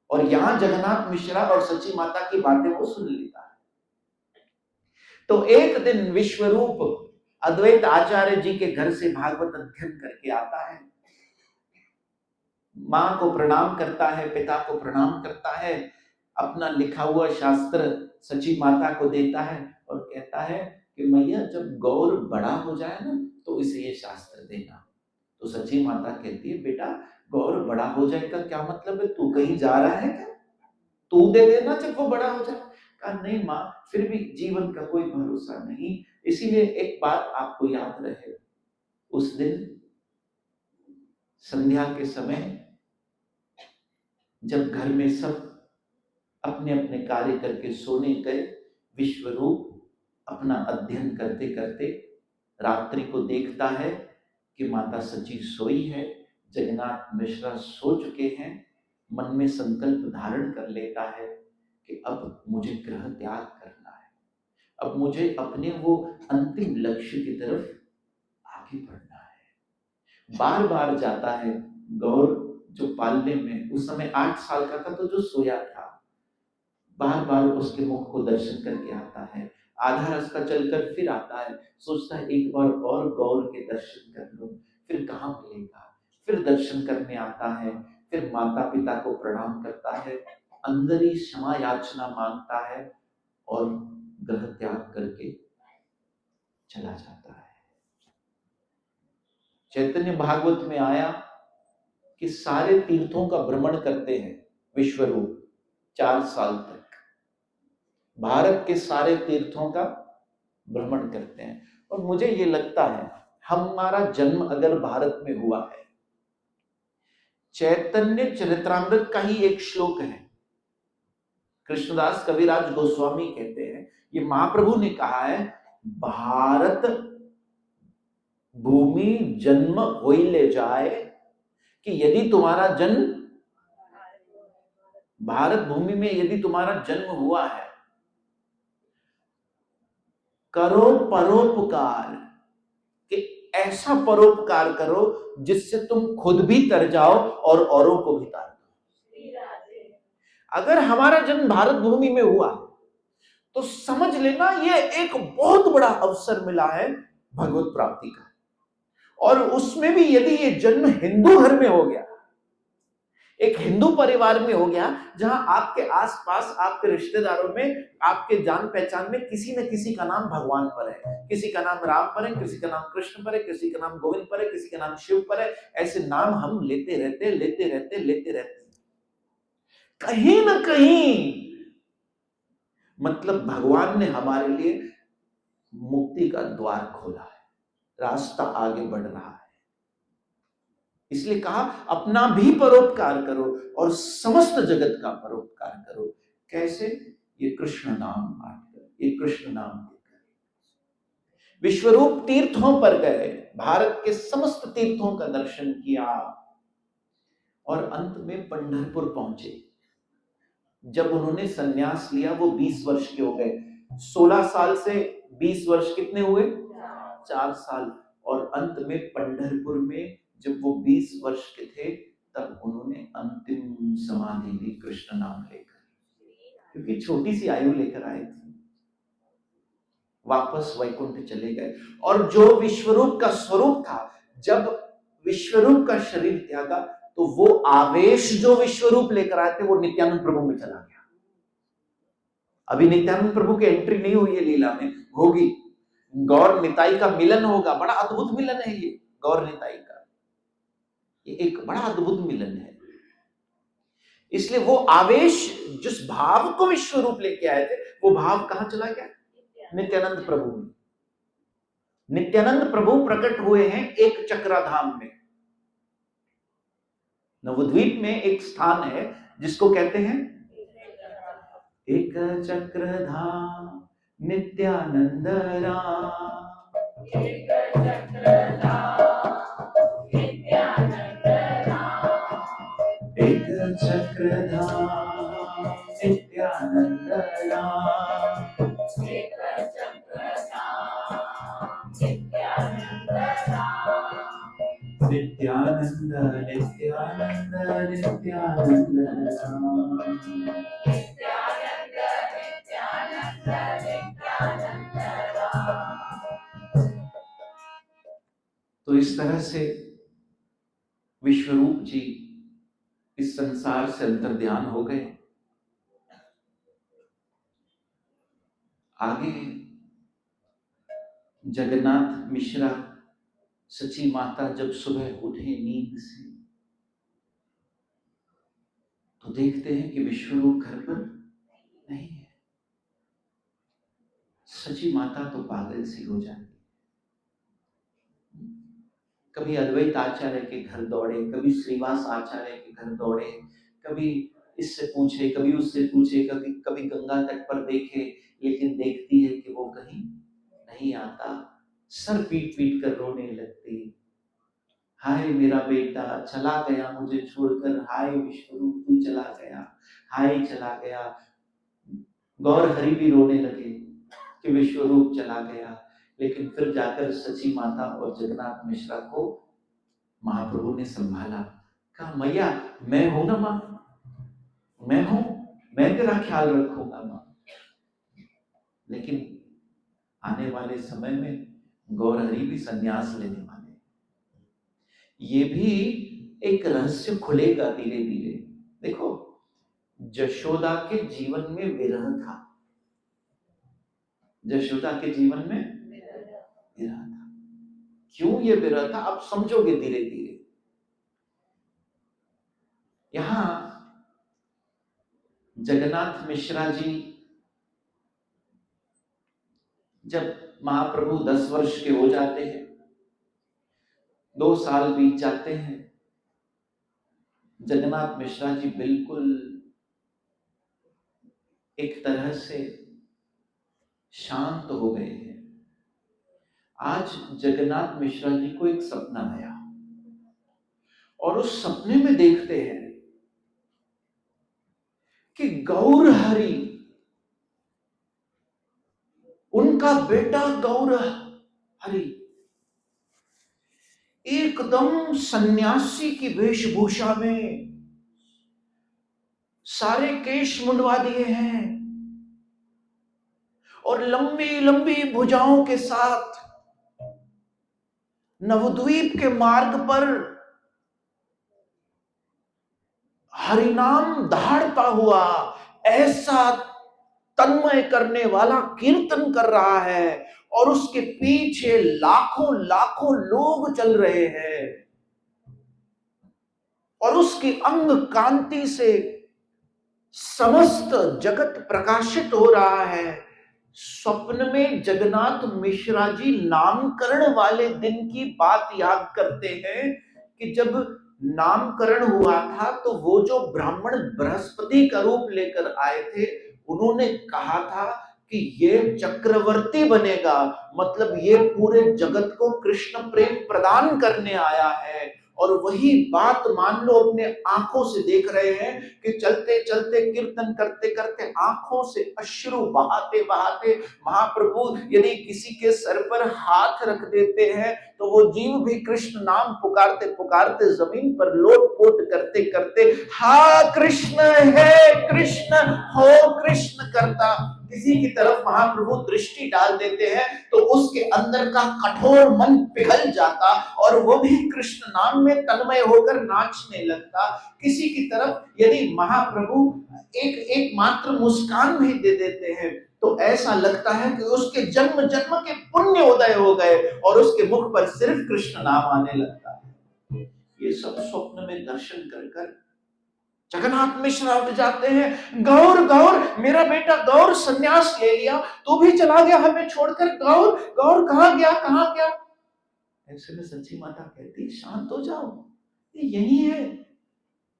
S1: और यहां जगन्नाथ मिश्रा और सची माता की बातें वो सुन लेता है। तो एक दिन विश्वरूप अद्वैत आचार्य जी के घर से भागवत अध्ययन करके आता है, मां को प्रणाम करता है, पिता को प्रणाम करता है, अपना लिखा हुआ शास्त्र सची माता को देता है और कहता है कि मैया जब गौर बड़ा हो जाए ना तो इसे ये शास्त्र देना। तो सची माता कहती है, बेटा गौर बड़ा हो जाएगा क्या मतलब है, तू कहीं जा रहा है क्या, तू दे देना जब वो बड़ा हो जाए। कहा नहीं माँ, फिर भी जीवन का कोई भरोसा नहीं, इसीलिए एक बात आपको याद रहे, उस दिन संध्या के समय जब घर में सब अपने अपने कार्य करके सोने गए, विश्वरूप अपना अध्ययन करते करते रात्रि को देखता है कि माता सची सोई है, जगन्नाथ मिश्रा सो चुके हैं। मन में संकल्प धारण कर लेता है कि अब मुझे गृह त्याग करना है, अब मुझे अपने वो अंतिम लक्ष्य की तरफ आगे बढ़ना है। बार बार जाता है, गौर जो पालने में उस समय 8 साल का था, तो जो सोया था, बार बार उसके मुख को दर्शन करके आता है, आधा रास्ता चलकर फिर आता है, सोचता है एक बार और गौर के दर्शन कर लो, फिर कहाँ मिलेगा, फिर दर्शन करने आता है, फिर माता पिता को प्रणाम करता है, अंदर ही क्षमा याचना मांगता है और गृह त्याग करके चला जाता है। चैतन्य भागवत में आया कि सारे तीर्थों का भ्रमण करते हैं विश्वरूप 4 साल तक, भारत के सारे तीर्थों का भ्रमण करते हैं। और मुझे ये लगता है हमारा जन्म अगर भारत में हुआ है, चैतन्य चरित्रामृत का ही एक श्लोक है, कृष्णदास कविराज गोस्वामी कहते हैं, ये महाप्रभु ने कहा है, भारत भूमि जन्म होई ले जाए, कि यदि तुम्हारा जन्म भारत भूमि में यदि तुम्हारा जन्म हुआ है, करो परोपकार, कि ऐसा परोपकार करो जिससे तुम खुद भी तर जाओ और औरों को भी तार दो। अगर हमारा जन्म भारत भूमि में हुआ तो समझ लेना ये एक बहुत बड़ा अवसर मिला है भगवत प्राप्ति का। और उसमें भी यदि ये जन्म हिंदू घर में हो गया, एक हिंदू परिवार में हो गया, जहां आपके आसपास आपके रिश्तेदारों में आपके जान पहचान में किसी न किसी का नाम भगवान पर है, किसी का नाम राम पर है, किसी का नाम कृष्ण पर है, किसी का नाम गोविंद पर है, किसी का नाम शिव पर है, ऐसे नाम हम लेते रहते कहीं ना कहीं मतलब भगवान ने हमारे लिए मुक्ति का द्वार खोला है, रास्ता आगे बढ़ रहा है। इसलिए कहा अपना भी परोपकार करो और समस्त जगत का परोपकार करो। कैसे? ये कृष्ण नाम बांटकर, ये कृष्ण नाम देकर। विश्वरूप तीर्थों पर गए, भारत के समस्त तीर्थों का दर्शन किया और अंत में पंढरपुर पहुंचे। जब उन्होंने संन्यास लिया वो 20 वर्ष के हो गए, 16 साल से 20 वर्ष कितने हुए? 4 साल। और अंत में पंढरपुर में जब वो 20 वर्ष के थे तब उन्होंने अंतिम समाधि ली कृष्ण नाम लेकर, क्योंकि छोटी सी आयु लेकर आए थे, वापस वैकुंठ चले गए। और जो विश्वरूप का स्वरूप था, जब विश्वरूप का शरीर त्यागा तो वो आवेश जो विश्वरूप लेकर आए थे वो नित्यानंद प्रभु में चला गया। अभी नित्यानंद प्रभु की एंट्री नहीं हुई है लीला में, होगी। गौर निताई का मिलन होगा, बड़ा अद्भुत मिलन है ये गौर निताई का, ये एक बड़ा अद्भुत मिलन है। इसलिए वो आवेश, जिस भाव को विश्व रूप लेके आए थे, वो भाव कहां चला गया? नित्यानंद प्रभु में। नित्यानंद प्रभु प्रकट हुए हैं एक चक्राधाम में। नवद्वीप में एक स्थान है जिसको कहते हैं एक चक्रधाम नित्यानंद राम। एक चक्रधाम नित्यानंद राम। एक चक्रधाम नित्यानंद राम। एक चक्रधाम नित्यानंद राम। नित्यानंद नित्यानंद नित्यानंद राम। नित्यानंद नित्यानंद नित्यानंद राम। तो इस तरह से विश्वरूप जी इस संसार से अंतर्ध्यान हो गए। आगे जगन्नाथ मिश्रा सची माता जब सुबह उठे नींद से, तो देखते हैं कि विश्वरूप घर पर नहीं है। सची माता तो पागल सी हो जाती। कभी अद्वैत आचार्य के घर दौड़े, कभी श्रीवास आचार्य के घर दौड़े, कभी इससे पूछे, कभी उससे पूछे, कभी गंगा तट पर देखे, लेकिन देखती है कि वो कहीं नहीं आता। सर पीट पीट कर रोने लगती। हाय मेरा बेटा चला गया मुझे छोड़कर, हाय विश्वरूप तू चला गया, हाय चला गया। गौर हरि भी रोने लगे कि विश्वरूप चला गया। लेकिन फिर जाकर सची माता और जगन्नाथ मिश्रा को महाप्रभु ने संभाला। कहा मैया मैं हूं ना मां, मैं हूं, मैं तेरा ख्याल रखूंगा मां। लेकिन आने वाले समय में गौर हरि भी संन्यास लेने वाले, ये भी एक रहस्य खुलेगा धीरे धीरे। देखो यशोदा के जीवन में विरह था, यशोदा के जीवन में विरह था। क्यों ये विरह था आप समझोगे धीरे धीरे। यहां जगन्नाथ मिश्रा जी जब महाप्रभु 10 वर्ष के हो जाते हैं, 2 साल बीत जाते हैं, जगन्नाथ मिश्रा जी बिल्कुल एक तरह से शांत हो गए हैं। आज जगन्नाथ मिश्रा जी को एक सपना आया और उस सपने में देखते हैं कि गौर हरि, उनका बेटा गौर हरि एकदम सन्यासी की वेशभूषा में, सारे केश मुंडवा दिए हैं और लंबी लंबी भुजाओं के साथ नवद्वीप के मार्ग पर हरिनाम दहाड़ता हुआ ऐसा तन्मय करने वाला कीर्तन कर रहा है और उसके पीछे लाखों लाखों लोग चल रहे हैं और उसकी अंग कांति से समस्त जगत प्रकाशित हो रहा है। स्वप्न में जगन्नाथ मिश्रा जी नामकरण वाले दिन की बात याद करते हैं कि जब नामकरण हुआ था तो वो जो ब्राह्मण बृहस्पति का रूप लेकर आए थे, उन्होंने कहा था कि ये चक्रवर्ती बनेगा, मतलब ये पूरे जगत को कृष्ण प्रेम प्रदान करने आया है। और वही बात मान लो अपने आंखों से देख रहे हैं कि चलते चलते कीर्तन करते करते आंखों से अश्रु बहाते बहाते महाप्रभु यदि किसी के सर पर हाथ रख देते हैं तो वो जीव भी कृष्ण नाम पुकारते पुकारते जमीन पर लोटपोट करते करते हा कृष्ण है कृष्ण हो कृष्ण करता किसी की तरफ महाप्रभु दृष्टि डाल देते हैं तो उसके अंदर का कठोर मन पिघल जाता और वो भी कृष्ण नाम में तन्मय होकर नाचने लगता। किसी की तरफ यदि महाप्रभु एक एक मात्र मुस्कान भी दे देते हैं तो ऐसा लगता है कि उसके जन्म जन्म के पुण्य उदय हो गए और उसके मुख पर सिर्फ कृष्ण नाम आने लगता है। ये सब स्वप्न में दर्शन कर कर जगन्नाथ मिश्र उठ जाते हैं, गौर गौर, मेरा बेटा गौर सन्यास ले लिया, तू भी चला गया हमें छोड़कर, गौर गौर कहाँ गया कहाँ गया। ऐसे में सच्ची माता कहती शांत हो जाओ, ये यही है।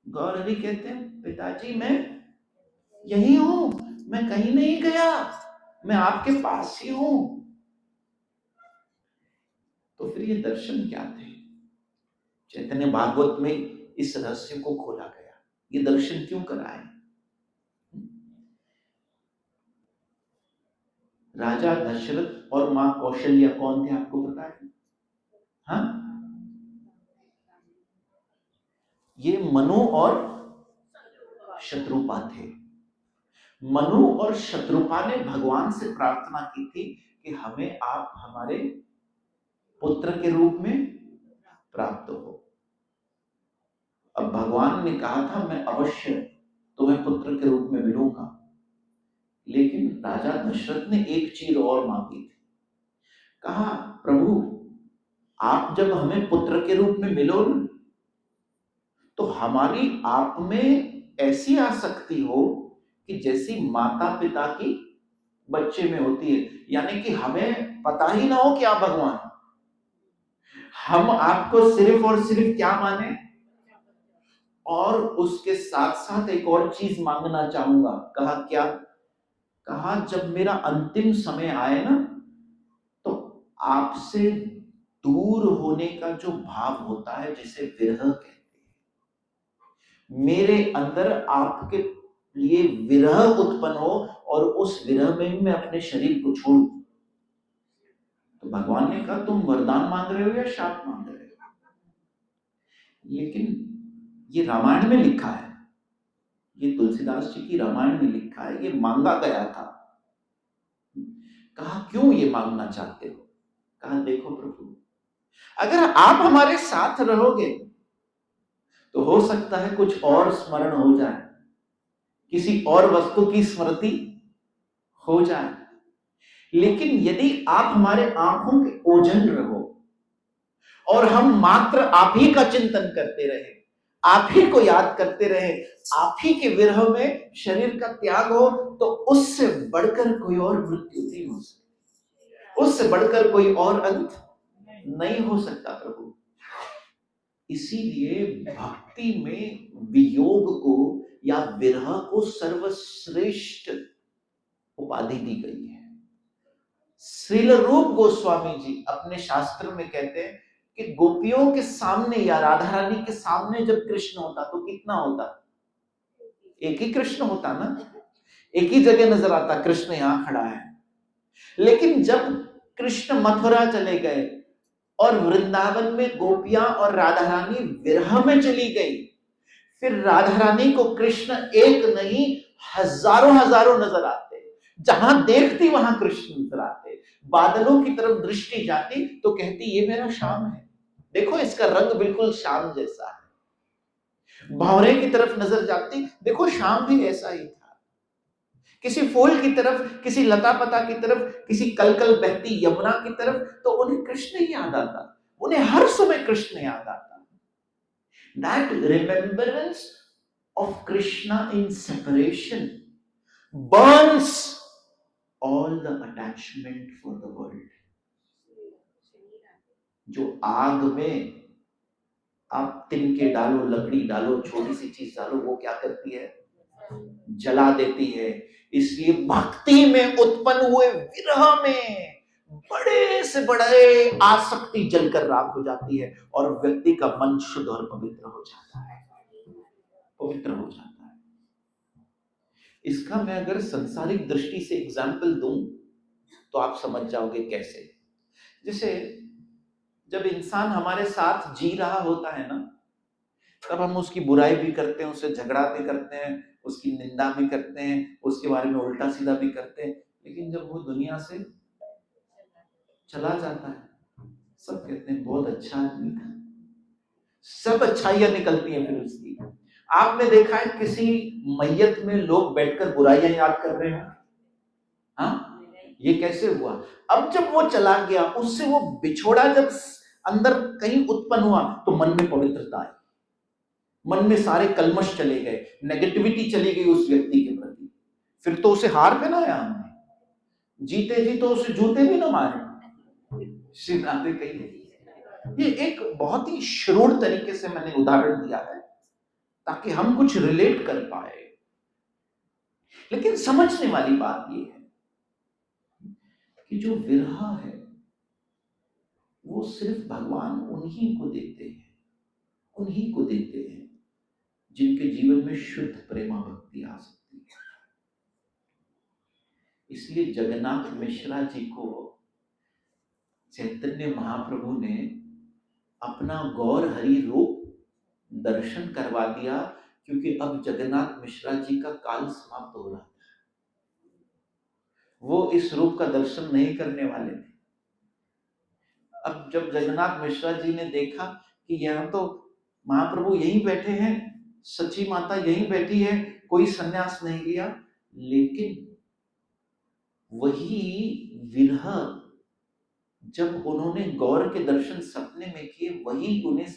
S1: गौर हरि कहते हैं पिताजी मैं यही हूं, मैं कहीं नहीं गया, मैं आपके पास ही हूं। तो फिर ये दर्शन क्या थे? चैतन्य भागवत में इस रहस्य को खोला गया। ये दर्शन क्यों कराए? राजा दशरथ और मां कौशल्या कौन थे आपको पता है? हाँ, ये मनु और शत्रुपा थे। मनु और शत्रुपा ने भगवान से प्रार्थना की थी कि हमें आप हमारे पुत्र के रूप में प्राप्त हो। अब भगवान ने कहा था मैं अवश्य तुम्हें पुत्र के रूप में मिलूंगा, लेकिन राजा दशरथ ने एक चीज और मांगी थी। कहा प्रभु आप जब हमें पुत्र के रूप में मिलो ना, तो हमारी आप में ऐसी आसक्ति हो कि जैसी माता पिता की बच्चे में होती है, यानी कि हमें पता ही ना हो कि आप भगवान, हम आपको सिर्फ और सिर्फ क्या माने। और उसके साथ साथ एक और चीज मांगना चाहूंगा। कहा क्या? कहा जब मेरा अंतिम समय आए ना, तो आपसे दूर होने का जो भाव होता है जिसे विरह कहते हैं, मेरे अंदर आपके लिए विरह उत्पन्न हो और उस विरह में मैं अपने शरीर को छोड़ू। तो भगवान ने कहा तुम वरदान मांग रहे हो या शाप मांग रहे हो? लेकिन ये रामायण में लिखा है, ये तुलसीदास जी की रामायण में लिखा है, ये मांगा गया था। कहा क्यों ये मांगना चाहते हो? कहा देखो प्रभु, अगर आप हमारे साथ रहोगे तो हो सकता है कुछ और स्मरण हो जाए, किसी और वस्तु की स्मृति हो जाए, लेकिन यदि आप हमारे आंखों के ओझल रहो और हम मात्र आप ही का चिंतन करते रहे, आप ही को याद करते रहे, आप ही के विरह में शरीर का त्याग हो, तो उससे बढ़कर कोई और मृत्यु नहीं हो सकती, उससे बढ़कर कोई और अंत नहीं हो सकता प्रभु। इसीलिए भक्ति में वियोग को या विरह को सर्वश्रेष्ठ उपाधि दी गई है। श्रील रूप गोस्वामी जी अपने शास्त्र में कहते हैं कि गोपियों के सामने या राधा रानी के सामने जब कृष्ण होता तो कितना होता? एक ही कृष्ण होता ना, एक ही जगह नजर आता कृष्ण यहां खड़ा है। लेकिन जब कृष्ण मथुरा चले गए और वृंदावन में गोपियां और राधा रानी विरह में चली गई, फिर राधा रानी को कृष्ण एक नहीं हजारों हजारों नजर आते, जहां देखती वहां कृष्ण नजर आते। बादलों की तरफ दृष्टि जाती तो कहती ये मेरा श्याम है, देखो इसका रंग बिल्कुल श्याम जैसा है। भंवरे की तरफ नजर जाती, देखो श्याम भी ऐसा ही था। किसी फूल की तरफ, किसी लता पता की तरफ, किसी कलकल बहती यमुना की तरफ, तो उन्हें कृष्ण ही याद आता, उन्हें हर समय कृष्ण याद आता। That remembrance of Krishna in separation burns all the attachment for the world. जो आग में आप तिनके डालो, लकड़ी डालो, छोटी सी चीज डालो, वो क्या करती है? जला देती है। इसलिए भक्ति में उत्पन्न हुए विरह में बड़े से बड़े आसक्ति जलकर राख हो जाती है और व्यक्ति का मन शुद्ध और पवित्र हो जाता है, पवित्र हो जाता है। इसका मैं अगर सांसारिक दृष्टि से एग्जाम्पल दूं तो आप समझ जाओगे कैसे। जैसे जब इंसान हमारे साथ जी रहा होता है ना, तब हम उसकी बुराई भी करते हैं, उससे झगड़ा भी करते हैं, उसकी निंदा भी करते हैं, उसके बारे में उल्टा सीधा भी करते हैं, लेकिन जब वो दुनिया से चला जाता है सब कहते हैं बहुत अच्छा आदमी था, सब अच्छाइयां निकलती हैं फिर उसकी। आपने देखा है किसी मैयत में लोग बैठकर बुराइयां याद कर रहे हैं? हाँ, ये कैसे हुआ? अब जब वो चला गया, उससे वो बिछोड़ा जब अंदर कहीं उत्पन्न हुआ तो मन में पवित्रता आई, मन में सारे कलमश चले गए, नेगेटिविटी चली गई उस व्यक्ति के प्रति। फिर तो उसे हार पहनाया हमने, जीते जी तो उसे जूते भी ना मारे, सिद्धांत कही। ये एक बहुत ही श्रूर तरीके से मैंने उदाहरण दिया है ताकि हम कुछ रिलेट कर पाए। लेकिन समझने वाली बात ये है कि जो विरह है वो सिर्फ भगवान उन्हीं को देते हैं, उन्हीं को देते हैं जिनके जीवन में शुद्ध प्रेमा भक्ति आ सकती है। इसलिए जगन्नाथ मिश्रा जी को चैतन्य महाप्रभु ने अपना गौर हरि रूप दर्शन करवा दिया, क्योंकि अब जगन्नाथ मिश्रा जी का काल समाप्त हो रहा था। वो इस रूप का दर्शन नहीं करने वाले थे। अब जब जगन्नाथ मिश्रा जी ने देखा कि यहाँ तो महाप्रभु यहीं बैठे हैं, सची माता यहीं बैठी है, कोई सन्यास नहीं लिया, लेकिन वही विरह जब उन्होंने गौर के दर्शन सपने में किए, वही उन्हें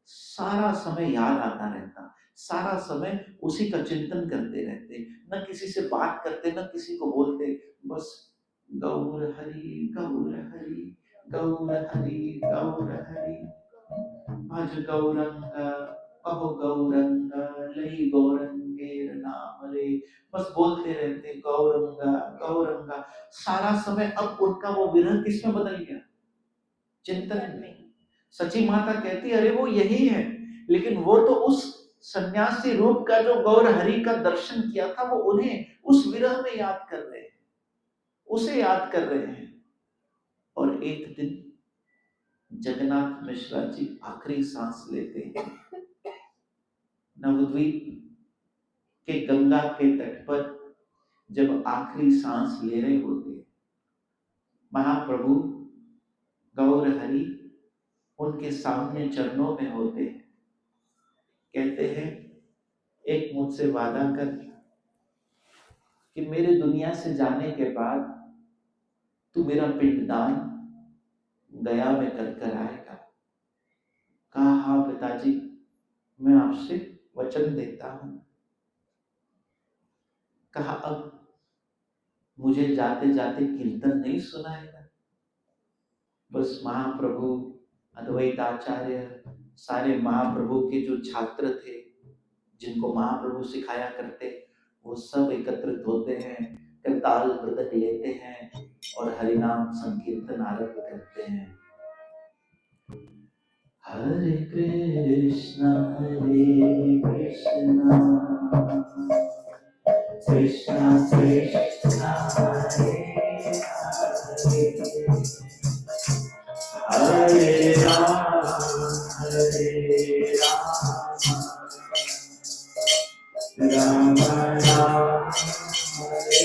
S1: सारा समय याद आता रहता, सारा समय उसी का चिंतन करते रहते, न किसी से बात करते, न किसी को बोलते, बस गौर हरि गौर हरि गौर हरि गौर हरि भज गौरंग कहो गौरंग लई गौरंगेर नाम ले, बस बोलते रहते गौरंगा गौरंगा सारा समय। अब उनका वो विरह किसमें बदल गया? चिंतन में। सची माता कहती अरे वो यही है, लेकिन वो तो उस सन्यासी रूप का जो गौर हरि का दर्शन किया था वो उन्हें उस विरह में याद कर रहे हैं, उसे याद कर रहे हैं। और एक दिन जगन्नाथ मिश्रा जी आखिरी सांस लेते हैं, नवद्वीप के गंगा के तट पर जब आखिरी सांस ले रहे होते, महाप्रभु गौर हरि उनके सामने चरणों में होते, कहते हैं एक मुझसे वादा कर कि मेरे दुनिया से जाने के बाद तू मेरा पिंडदान गया में कर आएगा। कहा हाँ पिताजी, मैं आपसे वचन देता हूं। कहा अब मुझे जाते जाते कीर्तन नहीं सुनाएगा? बस महाप्रभु अद्वैताचार्य सारे महाप्रभु के जो छात्र थे जिनको महाप्रभु सिखाया करते, वो सब एकत्रित होते हैं, करताल मृदंग लेते हैं और हरिनाम संकीर्तन आरंभ करते हैं। हरे कृष्णा कृष्णा कृष्णा हरे राम राम राम हरे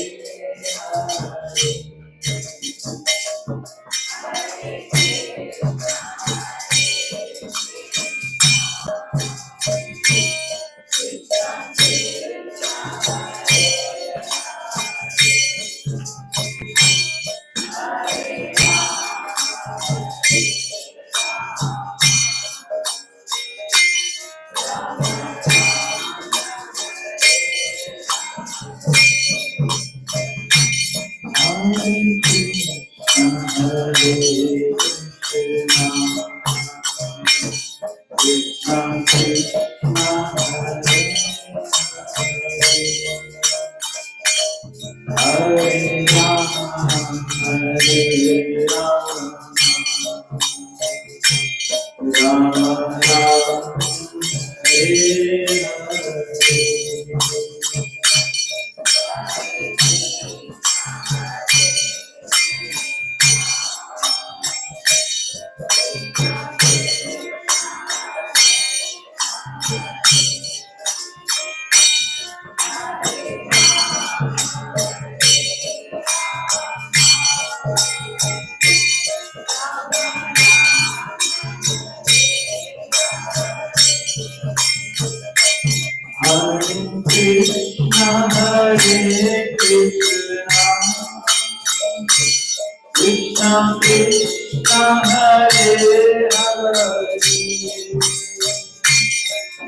S1: कृष्णा हरे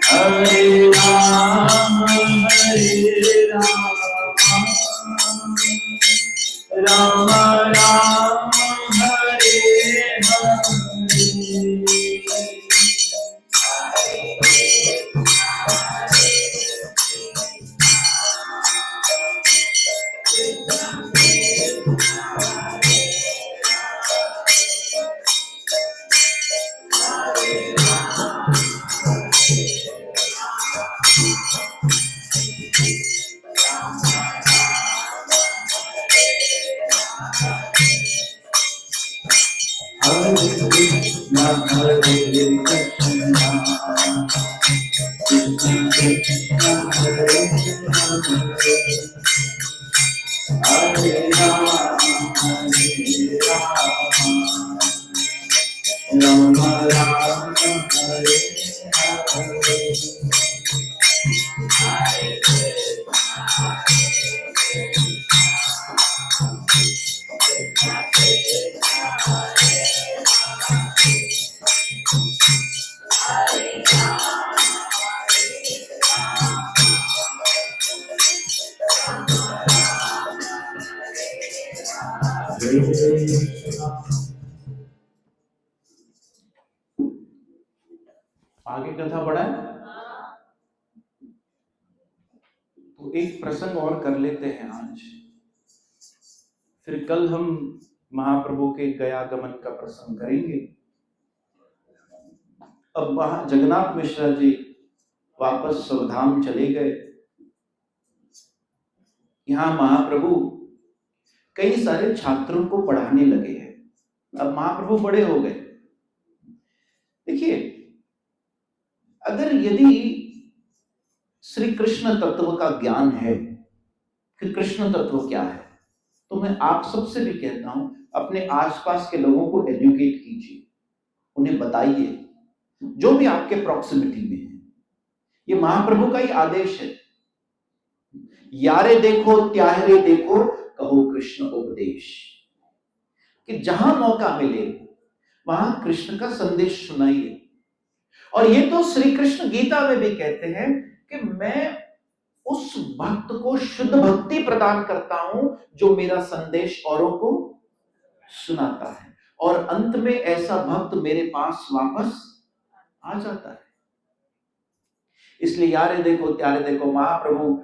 S1: हरे राम राम राम हरे आगे कथा बढ़ा है तो एक प्रसंग और कर लेते हैं आज, फिर कल हम महाप्रभु के गयागमन का प्रसंग करेंगे। अब वहां जगन्नाथ मिश्रा जी वापस स्वधाम चले गए। यहाँ महाप्रभु कई सारे छात्रों को पढ़ाने लगे हैं। अब महाप्रभु बड़े हो गए। देखिए, अगर यदि श्री कृष्ण तत्व का ज्ञान है कि कृष्ण तत्व क्या है, तो मैं आप सबसे भी कहता हूं, अपने आसपास के लोगों को एजुकेट कीजिए, उन्हें बताइए, जो भी आपके प्रॉक्सिमिटी में है। ये महाप्रभु का ही आदेश है, यारे देखो त्याहरे देखो कहो कृष्ण उपदेश, कि जहां मौका मिले वहां कृष्ण का संदेश सुनाइए। और ये तो श्री कृष्ण गीता में भी कहते हैं कि मैं उस भक्त को शुद्ध भक्ति प्रदान करता हूं जो मेरा संदेश औरों को सुनाता है, और अंत में ऐसा भक्त मेरे पास वापस आ जाता है। इसलिए यारे देखो त्यारे देखो, महाप्रभु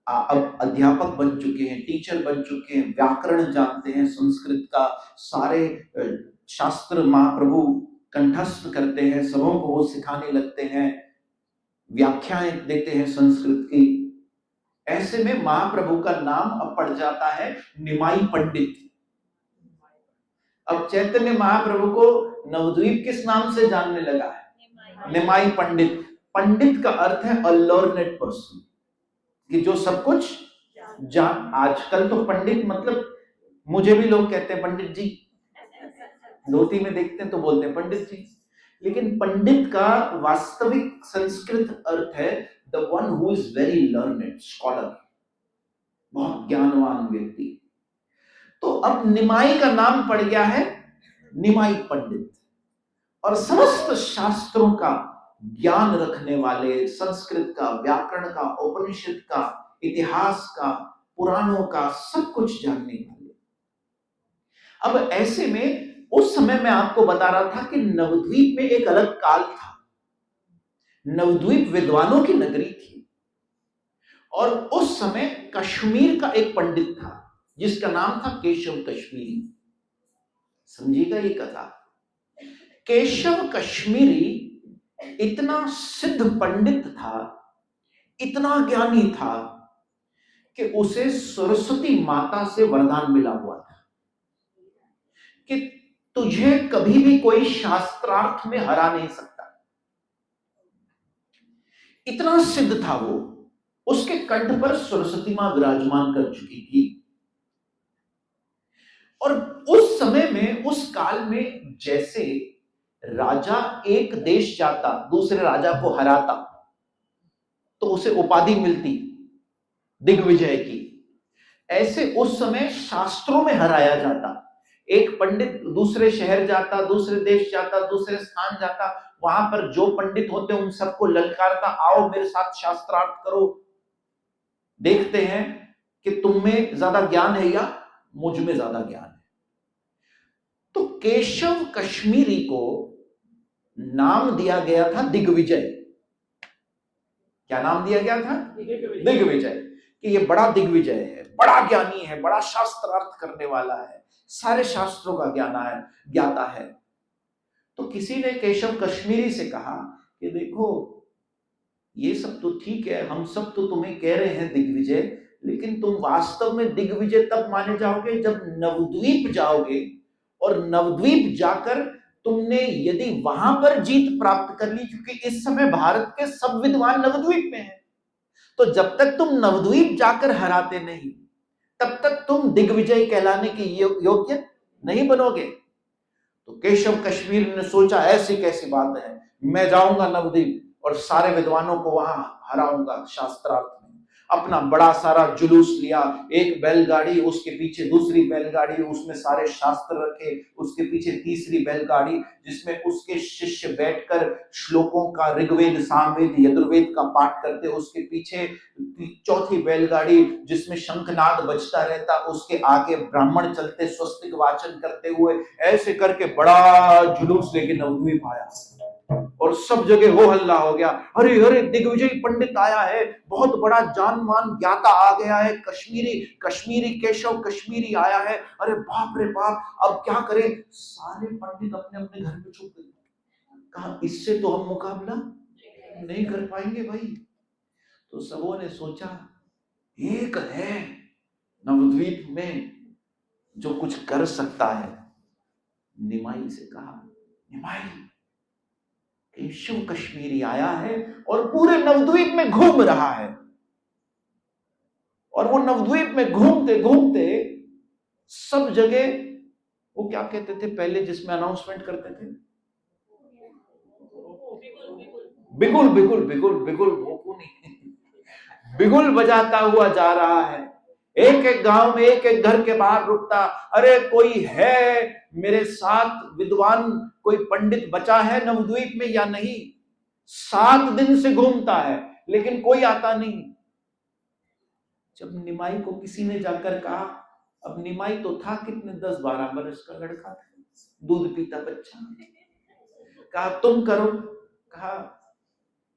S1: अब अध्यापक बन चुके हैं, टीचर बन चुके हैं, व्याकरण जानते हैं, संस्कृत का सारे शास्त्र महाप्रभु कंठस्थ करते हैं, सबों को वो सिखाने लगते हैं, व्याख्याएं देते हैं संस्कृत की। ऐसे में महाप्रभु का नाम अब पड़ जाता है निमाई पंडित। अब चैतन्य महाप्रभु को नवद्वीप किस नाम से जानने लगा है? निमाई पंडित। पंडित का अर्थ है अ लर्नेड पर्सन, कि जो सब कुछ जान। आजकल तो पंडित मतलब, मुझे भी लोग कहते हैं पंडित जी, धोती में देखते हैं तो बोलते हैं पंडित जी, लेकिन पंडित का वास्तविक संस्कृत अर्थ है the one who is very learned, scholar, बहुत ज्ञानवान व्यक्ति। तो अब निमाई का नाम पड़ गया है निमाई पंडित, और समस्त शास्त्रों का ज्ञान रखने वाले, संस्कृत का, व्याकरण का, उपनिषद का, इतिहास का, पुराणों का, सब कुछ जानने वाले। अब ऐसे में उस समय मैं आपको बता रहा था कि नवद्वीप में एक अलग काल था। नवद्वीप विद्वानों की नगरी थी, और उस समय कश्मीर का एक पंडित था जिसका नाम था केशव कश्मीरी। समझिएगा ये कथा। केशव कश्मीरी इतना सिद्ध पंडित था, इतना ज्ञानी था कि उसे सरस्वती माता से वरदान मिला हुआ था कि तुझे कभी भी कोई शास्त्रार्थ में हरा नहीं सकता। इतना सिद्ध था वो। उसके कंठ पर सरस्वती मां विराजमान कर चुकी थी। और उस समय में, उस काल में, जैसे राजा एक देश जाता, दूसरे राजा को हराता, तो उसे उपाधि मिलती दिग्विजय की। ऐसे उस समय शास्त्रों में हराया जाता। एक पंडित दूसरे शहर जाता, दूसरे देश जाता, दूसरे स्थान जाता, वहां पर जो पंडित होते उन सबको ललकारता, आओ मेरे साथ शास्त्रार्थ करो, देखते हैं कि तुम में ज्यादा ज्ञान है या मुझ में ज्यादा ज्ञान है। तो केशव कश्मीरी को नाम दिया गया था दिग्विजय। क्या नाम दिया गया था? दिग्विजय। कि ये बड़ा दिग्विजय है, बड़ा ज्ञानी है, बड़ा शास्त्रार्थ करने वाला है, सारे शास्त्रों का ज्ञाता है। तो किसी ने केशव कश्मीरी से कहा कि देखो ये सब तो ठीक है, हम सब तो तुम्हें कह रहे हैं दिग्विजय, लेकिन तुम वास्तव में दिग्विजय तब माने जाओगे जब नवद्वीप जाओगे, और नवद्वीप जाकर तुमने यदि वहां पर जीत प्राप्त कर ली, क्योंकि इस समय भारत के सब विद्वान नवद्वीप में हैं, तो जब तक तुम नवद्वीप जाकर हराते नहीं तब तक तुम दिग्विजय कहलाने के योग्य नहीं बनोगे। तो केशव कश्मीर ने सोचा ऐसी कैसी बात है, मैं जाऊंगा नवद्वीप और सारे विद्वानों को वहां हराऊंगा शास्त्रार्थ में। अपना बड़ा सारा जुलूस लिया, एक बैलगाड़ी, उसके पीछे दूसरी बैलगाड़ी, उसमें सारे शास्त्र रखे, उसके पीछे तीसरी बैलगाड़ी जिसमें उसके शिष्य बैठकर श्लोकों का ऋग्वेद सामवेद यजुर्वेद का पाठ करते, उसके पीछे चौथी बैलगाड़ी जिसमें शंखनाद बजता रहता, उसके आगे ब्राह्मण चलते स्वस्तिक वाचन करते हुए। ऐसे करके बड़ा जुलूस लेके नवद्वीप आया और सब जगह हो हल्ला हो गया, अरे अरे दिग्विजय पंडित आया है, बहुत बड़ा जानमान ज्ञाता आ गया है, कश्मीरी केशव कश्मीरी आया है, अरे बाप रे बाप, अब क्या करें। सारे पंडित अपने अपने घर में छुप गए। कहा इससे तो हम मुकाबला नहीं कर पाएंगे भाई। तो सबों ने सोचा एक है नवद्वीप में जो कुछ कर सकता है। निमाई से कहा, निमाई केशव कश्मीरी आया है और पूरे नवद्वीप में घूम रहा है, और वो नवद्वीप में घूमते घूमते सब जगह, वो क्या कहते थे पहले जिसमें अनाउंसमेंट करते थे, बिगुल बिगुल बिगुल बिगुल भोपू नहीं, बिगुल बजाता हुआ जा रहा है। एक एक गांव में एक एक घर के बाहर रुकता, अरे कोई है मेरे साथ विद्वान, कोई पंडित बचा है नवद्वीप में या नहीं। 7 दिन से घूमता है लेकिन कोई आता नहीं। जब निमाई को किसी ने जाकर कहा, अब निमाई तो था कितने 10-12 वर्ष का लड़का था, दूध पीता बच्चा, कहा तुम करो। कहा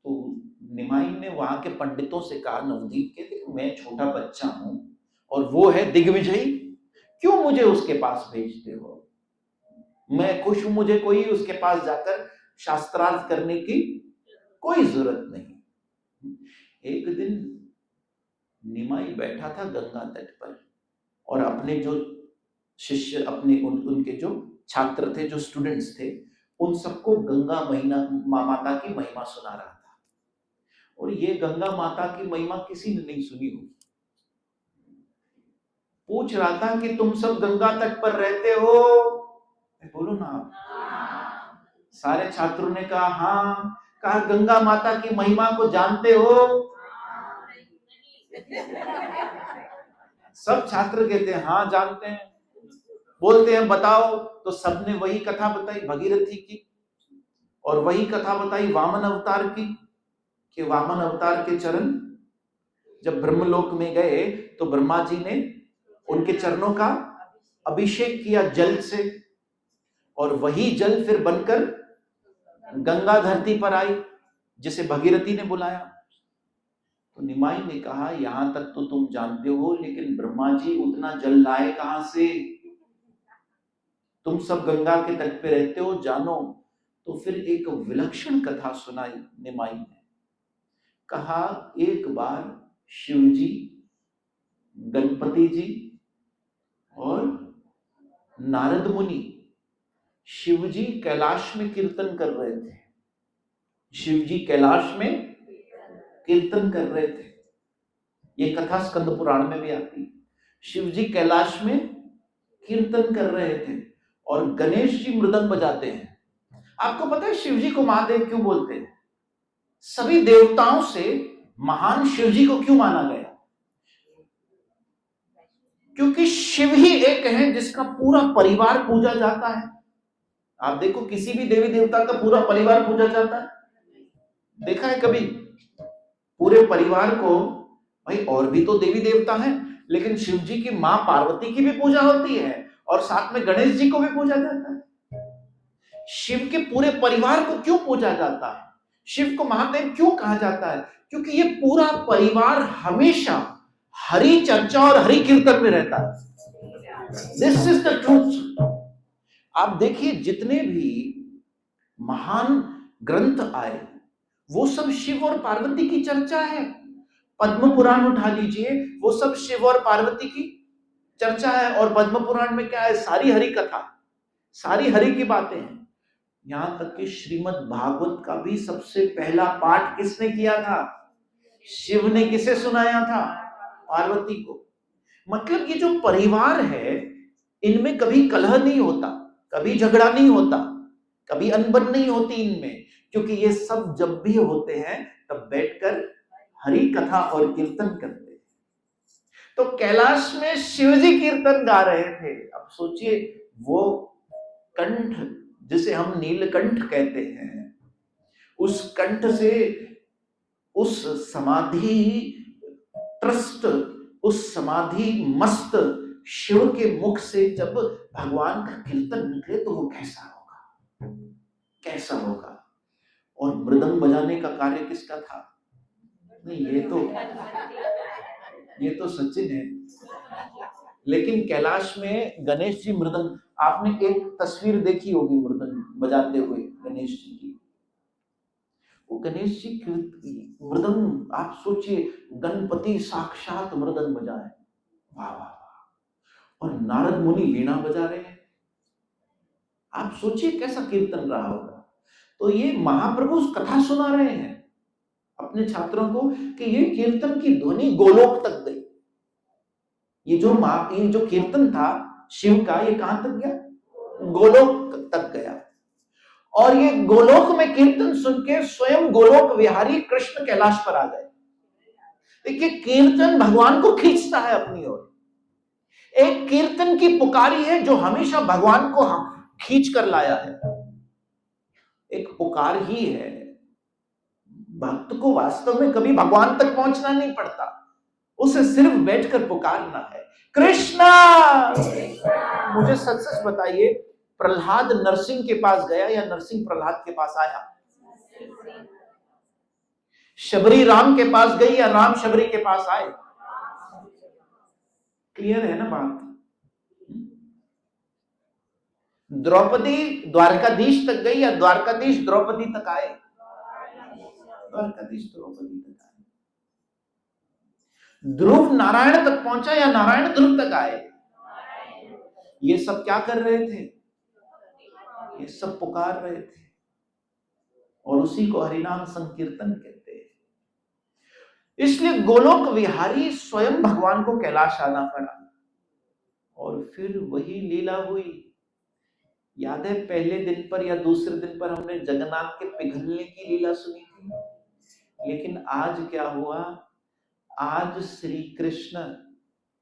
S1: तो निमाई ने वहां के पंडितों से कहा नवद्वीप के, मैं छोटा बच्चा हूं और वो है दिग्विजय, क्यों मुझे उसके पास भेजते हो, मैं खुश हूं, मुझे कोई उसके पास जाकर शास्त्रार्थ करने की कोई जरूरत नहीं। एक दिन निमाई बैठा था गंगा तट पर और अपने जो शिष्य, अपने उनके जो छात्र थे, जो स्टूडेंट्स थे, उन सबको गंगा माता की महिमा सुना रहा था। और ये गंगा माता की महिमा किसी ने नहीं सुनी होगी। पूछ रहा था कि तुम सब गंगा तट पर रहते हो, बोलो ना। सारे छात्रों ने कहा हाँ। कहा गंगा माता की महिमा को जानते हो? सब छात्र कहते हैं हाँ जानते हैं। बोलते हैं बताओ, तो सबने वही कथा बताई भगीरथी की, और वही कथा बताई वामन अवतार की, कि वामन अवतार के चरण जब ब्रह्मलोक में गए तो ब्रह्मा जी ने उनके चरणों का अभिषेक किया जल से, और वही जल फिर बनकर गंगा धरती पर आई जिसे भगीरथी ने बुलाया। तो निमाई ने कहा यहां तक तो तुम जानते हो, लेकिन ब्रह्मा जी उतना जल लाए कहां से? तुम सब गंगा के तट पे रहते हो, जानो। तो फिर एक विलक्षण कथा सुनाई निमाई ने। कहा एक बार शिव जी, गणपति जी और नारद मुनि शिव जी कैलाश में कीर्तन कर रहे थे। शिव जी कैलाश में कीर्तन कर रहे थे। ये कथा स्कंद पुराण में भी आती है। शिव जी कैलाश में कीर्तन कर रहे थे और गणेश जी मृदंग बजाते हैं। आपको पता है शिव जी को महादेव क्यों बोलते हैं? सभी देवताओं से महान शिव जी को क्यों माना गया? क्योंकि शिव ही एक है जिसका पूरा परिवार पूजा जाता है। आप देखो किसी भी देवी देवता का पूरा परिवार पूजा जाता है, देखा है कभी? पूरे परिवार को, भाई और भी तो देवी देवता हैं, लेकिन शिव जी की मां पार्वती की भी पूजा होती है और साथ में गणेश जी को भी पूजा जाता है। शिव के पूरे परिवार को क्यों पूजा जाता है? शिव को महादेव क्यों कहा जाता है? क्योंकि ये पूरा परिवार हमेशा हरि चर्चा और हरि कीर्तन में रहता है। This is the truth. आप देखिए जितने भी महान ग्रंथ आए वो सब शिव और पार्वती की चर्चा है। पद्म पुराण उठा लीजिए, वो सब शिव और पार्वती की चर्चा है। और पद्म पुराण में क्या है? सारी हरि कथा, सारी हरि की बातें हैं। यहां तक कि श्रीमद् भागवत का भी सबसे पहला पाठ किसने किया था? शिव ने। किसे सुनाया था? पार्वती को। मतलब ये जो परिवार है इनमें कभी कलह नहीं होता, कभी झगड़ा नहीं होता, कभी अनबन नहीं होती इनमें, क्योंकि ये सब जब भी होते हैं तब बैठकर हरि कथा और कीर्तन करते हैं। तो कैलाश में शिवजी कीर्तन गा रहे थे। अब सोचिए वो कंठ जिसे हम नीलकंठ कहते हैं, उस कंठ से, उस समाधि त्रस्त, उस समाधि मस्त शिव के मुख से जब भगवान का कीर्तन निकले तो वो कैसा होगा, कैसा होगा। और मृदंग बजाने का कार्य किसका था? नहीं, ये तो सचिन है। लेकिन कैलाश में गणेश जी मृदंग, आपने एक तस्वीर देखी होगी मृदंग बजाते हुए गणेश जी की। वो गणेश जी मृदंग, आप सोचिए गणपति साक्षात मृदंग बजाए, वाह वाह वाह। और नारद मुनि वीणा बजा रहे हैं। आप सोचिए कैसा कीर्तन रहा होगा। तो ये महाप्रभु कथा सुना रहे हैं अपने छात्रों को कि ये कीर्तन की ध्वनि गोलोक तक गई। ये जो कीर्तन था शिव का, ये कहां तक गया? गोलोक तक गया। और ये गोलोक में कीर्तन सुन के स्वयं गोलोक विहारी कृष्ण कैलाश पर आ गए। देखिए कीर्तन भगवान को खींचता है अपनी ओर। एक कीर्तन की पुकारी है जो हमेशा भगवान को खींच कर लाया है। एक पुकार ही है। भक्त को वास्तव में कभी भगवान तक पहुंचना नहीं पड़ता, उसे सिर्फ बैठकर पुकारना है, कृष्णा। मुझे सच सच बताइए, प्रहलाद नरसिंह के पास गया या नरसिंह प्रहलाद के पास आया? शबरी राम के पास गई या राम शबरी के पास आए? क्लियर है ना बात? द्रौपदी द्वारकाधीश तक गई या द्वारकाधीश द्रौपदी तक आए? द्वारकाधीश द्रौपदी तक आए। ध्रुव नारायण तक पहुंचा या नारायण ध्रुव तक आए? ये सब क्या कर रहे थे? ये सब पुकार रहे थे। और उसी को हरिनाम संकीर्तन कहते हैं। इसलिए गोलोक विहारी स्वयं भगवान को कैलाश आना पड़ा। और फिर वही लीला हुई। याद है पहले दिन पर या दूसरे दिन पर हमने जगन्नाथ के पिघलने की लीला सुनी थी। लेकिन आज क्या हुआ? आज श्री कृष्ण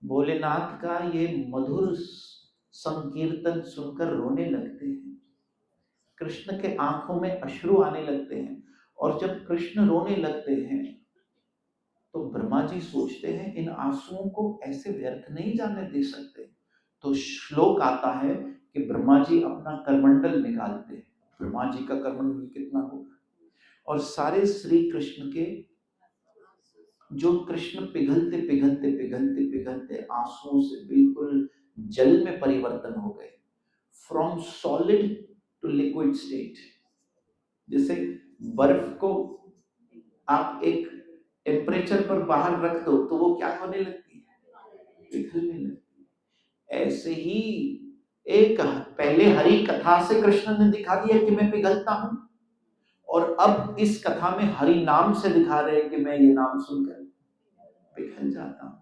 S1: भोलेनाथ का ये मधुर संकीर्तन सुनकर रोने लगते हैं। कृष्ण के आंखों में अश्रु आने लगते हैं। और जब कृष्ण रोने लगते हैं तो ब्रह्मा जी सोचते हैं इन आंसुओं को ऐसे व्यर्थ नहीं जाने दे सकते। तो श्लोक आता है कि ब्रह्मा जी अपना करमंडल निकालते हैं। ब्रह्मा जी का करमंडल कितना होगा? और सारे श्री कृष्ण के जो कृष्ण पिघलते पिघलते पिघलते पिघलते आंसुओं से बिल्कुल जल में परिवर्तन हो गए। From solid to liquid state. जैसे बर्फ को आप एक टेम्परेचर पर बाहर रख दो तो वो क्या होने लगती है? पिघलने लगती है। ऐसे ही एक पहले हरि कथा से कृष्ण ने दिखा दिया कि मैं पिघलता हूं, और अब इस कथा में हरि नाम से दिखा रहे हैं कि मैं ये नाम सुनकर पिघल जाता हूं।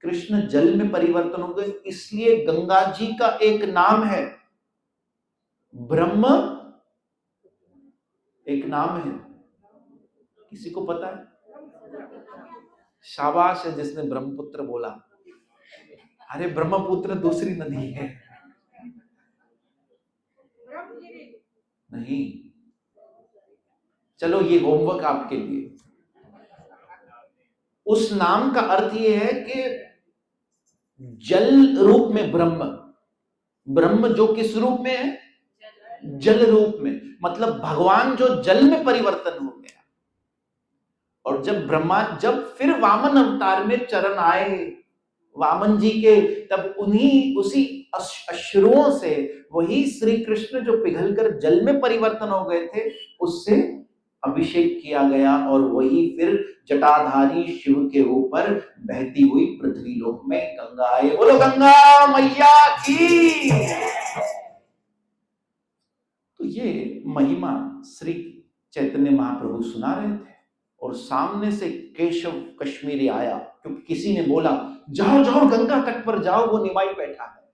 S1: कृष्ण जल में परिवर्तन हो गए। इसलिए गंगा जी का एक नाम है ब्रह्म, एक नाम है, किसी को पता है? शाबाश है जिसने ब्रह्मपुत्र बोला। अरे ब्रह्मपुत्र दूसरी नदी है, नहीं। चलो ये होमवर्क आपके लिए। उस नाम का अर्थ ये है कि जल रूप में ब्रह्म, ब्रह्म जो किस रूप में है? जल रूप में, मतलब भगवान जो जल में परिवर्तन हो गया। और जब फिर वामन अवतार में चरण आए वामन जी के, तब उसी अश्रुओं से वही श्री कृष्ण जो पिघलकर जल में परिवर्तन हो गए थे, उससे अभिषेक किया गया और वही फिर जटाधारी शिव के ऊपर बहती हुई पृथ्वी लोक में गंगा आए। बोलो गंगा मैया की। तो ये महिमा श्री चैतन्य महाप्रभु सुना रहे थे और सामने से केशव कश्मीरी आया, क्योंकि किसी ने बोला जाओ जाओ गंगा तट पर जाओ, वो निमाई बैठा है।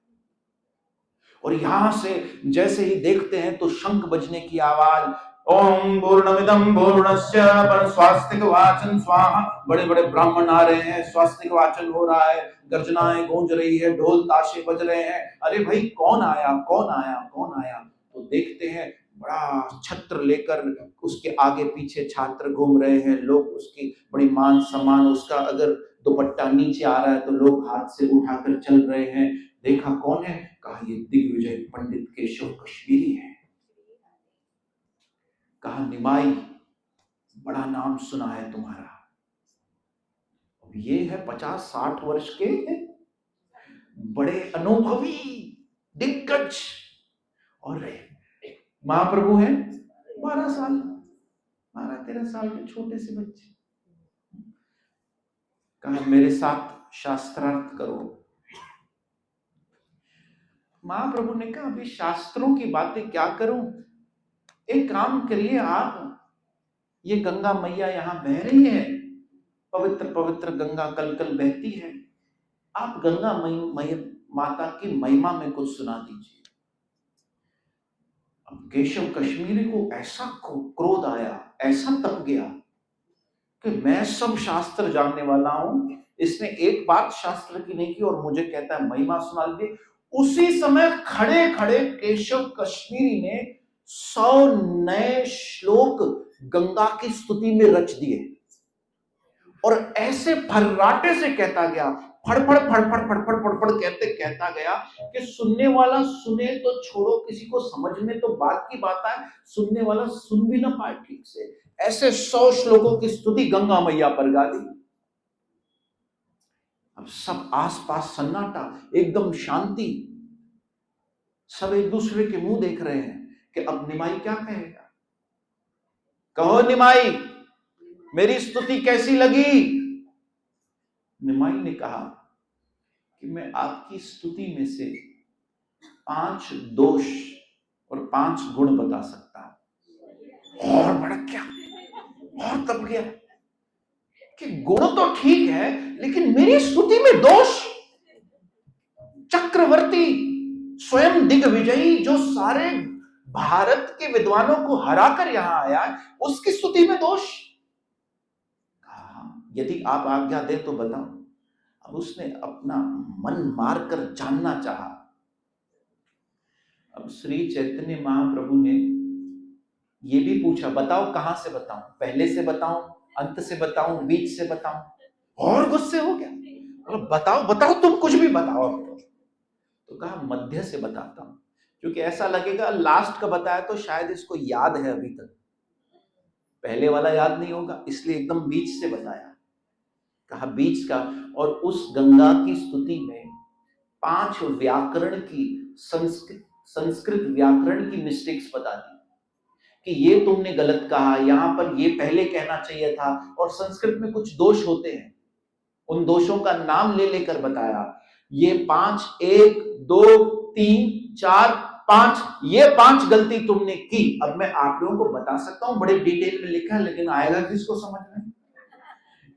S1: और यहां से जैसे ही देखते हैं तो शंख बजने की आवाज, ओम पूर्णमिदं पूर्णस्य स्वस्तिक वाचन स्वाहा। बड़े बड़े ब्राह्मण आ रहे हैं, स्वस्तिक वाचन हो रहा है, गर्जनाएं गूंज रही है, ढोल ताशे बज रहे हैं। अरे भाई कौन आया कौन आया कौन आया? तो देखते हैं बड़ा छत्र लेकर उसके आगे पीछे छात्र घूम रहे हैं, लोग उसकी बड़ी मान सम्मान, उसका अगर दुपट्टा नीचे आ रहा है तो लोग हाथ से उठाकर चल रहे हैं। देखा कौन है? कहा ये दिग्विजय पंडित केशव कश्मीरी है। कहा निमाई बड़ा नाम सुना है तुम्हारा। अब ये है 50-60 वर्ष के बड़े अनुभवी दिग्गज, और महाप्रभु है 12 साल 12-13 साल के छोटे से बच्चे। कहा मेरे साथ शास्त्रार्थ करो। महाप्रभु ने कहा अभी शास्त्रों की बातें क्या करूं, एक काम करिए आप, ये गंगा मैया यहां बह रही है, पवित्र पवित्र गंगा कल कल बहती है, आप गंगा माता की महिमा में कुछ सुना दीजिए। अब केशव कश्मीरी को ऐसा क्रोध आया, ऐसा तप गया कि मैं सब शास्त्र जानने वाला हूं, इसने एक बात शास्त्र की नहीं की और मुझे कहता है महिमा सुना लीजिए। उसी समय खड़े खड़े केशव कश्मीरी ने 100 नए श्लोक गंगा की स्तुति में रच दिए और ऐसे फर्राटे से कहता गया, फड़फड़ फड़फड़ फड़फड़ फड़फड़ कहते कहता गया कि सुनने वाला सुने तो छोड़ो, किसी को समझ में तो बात की बात है, सुनने वाला सुन भी ना पाए ठीक से। ऐसे 100 श्लोकों की स्तुति गंगा मैया पर गा दी। अब सब आसपास सन्नाटा, एकदम शांति, सब एक दूसरे के मुंह देख रहे हैं कि अब निमाई क्या कहेगा। कहो निमाई मेरी स्तुति कैसी लगी? निमाई ने कहा कि मैं आपकी स्तुति में से 5 दोष और 5 गुण बता सकता हूं। और भड़क गया और तब गया कि गुण तो ठीक है लेकिन मेरी स्तुति में दोष? चक्रवर्ती स्वयं दिग्विजयी जो सारे भारत के विद्वानों को हराकर यहां आया है, उसकी स्तुति में दोष? यदि आप आज्ञा दे तो बताओ। अब उसने अपना मन मारकर जानना चाहा। अब श्री चैतन्य महाप्रभु ने ये भी पूछा, बताओ कहां से बताऊं, पहले से बताऊं, अंत से बताऊं, बीच से बताऊं? और गुस्से हो गया, बताओ बताओ तुम कुछ भी बताओ। तो कहा मध्य से बताता हूं, क्योंकि ऐसा लगेगा लास्ट का बताया तो शायद इसको याद है, अभी तक पहले वाला याद नहीं होगा, इसलिए एकदम बीच से बताया। कहा बीच का, और उस गंगा की स्तुति में 5 व्याकरण की संस्कृत व्याकरण की मिस्टेक्स बता दी कि ये तुमने गलत कहा, यहां पर ये पहले कहना चाहिए था, और संस्कृत में कुछ दोष होते हैं, उन दोषों का नाम ले लेकर बताया। ये 5 1 2 3 4 5, ये 5 गलती तुमने की। अब मैं आप लोगों को बता सकता हूं, बड़े डिटेल में लिखा है, लेकिन आएगा किसको समझ में,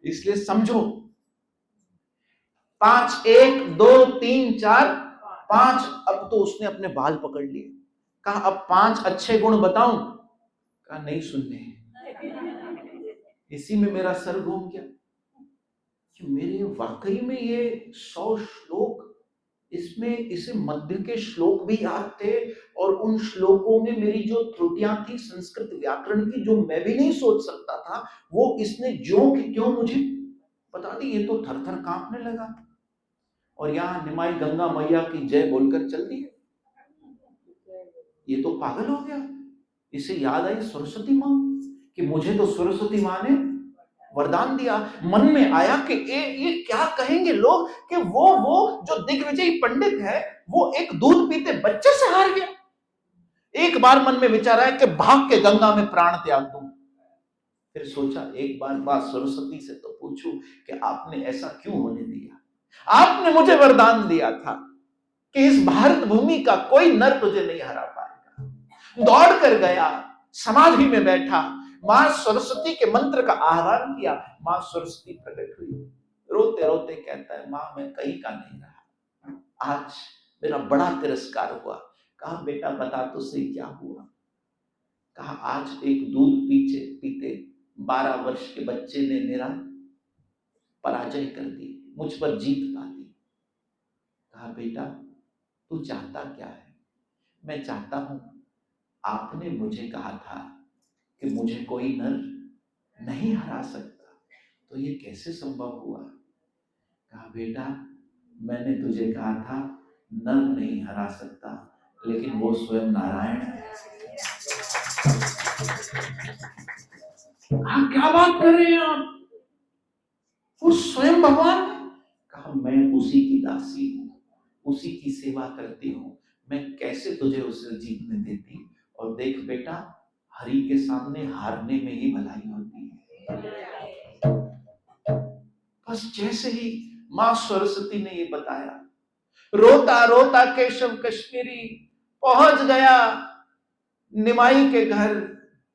S1: इसलिए समझो। 5 1 2 3 4 5। अब तो उसने अपने बाल पकड़ लिए। कहा अब 5 अच्छे गुण बताऊं? कहा नहीं सुनने। इसी में मेरा सर घूम गया कि मेरे वाकई में ये 100 श्लोक, इसमें इसे मध्य के श्लोक भी याद थे, और उन श्लोकों में मेरी जो त्रुटियां थी संस्कृत व्याकरण की, जो मैं भी नहीं सोच सकता था, वो इसने ज्यों कि त्यों मुझे बता दी। ये तो थर थर कांपने लगा, और यहाँ निमाई गंगा मैया की जय बोलकर चल दिए। ये तो पागल हो गया। इसे याद आई सरस्वती माँ कि मुझे तो सरस्वती माँ ने वरदान दिया। मन में आया कि ये क्या कहेंगे लोग कि वो जो दिग्विजयी पंडित है वो एक दूध पीते बच्चे से हार गया। एक बार मन में विचार आया कि भाग के गंगा में प्राण त्याग दूं। फिर सोचा एक बार मां सरस्वती से तो पूछूं कि आपने ऐसा क्यों होने दिया। आपने मुझे वरदान दिया था कि इस भारत भूमि का कोई नर तुझे नहीं हरा पाएगा। दौड़ कर गया, समाधि में बैठा, मां सरस्वती के मंत्र का आह्वान किया। मां सरस्वती प्रकट हुई, रोते रोते कहता है मां मैं कहीं का नहीं रहा, आज मेरा बड़ा तिरस्कार हुआ। कहा बेटा बता तो सही क्या हुआ। कहा आज एक दूध पीते 12 वर्ष के बच्चे ने मेरा पराजय कर दी, मुझ पर जीत पा ली। कहा बेटा तू चाहता क्या है। मैं चाहता हूं, आपने मुझे कहा था कि मुझे कोई नर नहीं हरा सकता, तो ये कैसे संभव हुआ। कहा बेटा मैंने तुझे कहा था नर नहीं हरा सकता, लेकिन वो स्वयं नारायण है। कहा क्या बात कर रहे हैं आप, वो स्वयं भगवान है। कहा मैं उसी की दासी हूं, उसी की सेवा करती हूं, मैं कैसे तुझे उसे जीतने देती। और देख बेटा हरि के सामने हारने में ही भलाई होती है। बस जैसे ही मां सरस्वती ने ये बताया, रोता रोता केशव कश्मीरी पहुंच गया निमाई के घर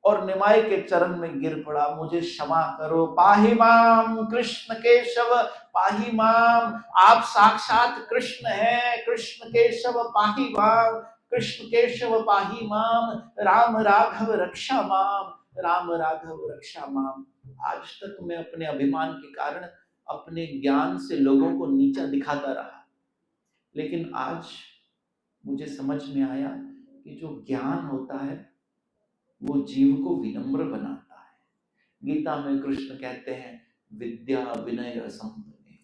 S1: और निमाई के चरण में गिर पड़ा। मुझे क्षमा करो, पाहि माम कृष्ण केशव पाहि माम। आप साक्षात कृष्ण हैं, कृष्ण केशव पाहि माम, कृष्ण केशव पाहि माम। राम राघव रक्षा माम, राम राघव रक्षा माम। आज तक मैं अपने अभिमान के कारण अपने ज्ञान से लोगों को नीचा दिखाता रहा, लेकिन आज मुझे समझ में आया कि जो ज्ञान होता है वो जीव को विनम्र बनाता है। गीता में कृष्ण कहते हैं विद्या विनय संपन्ने,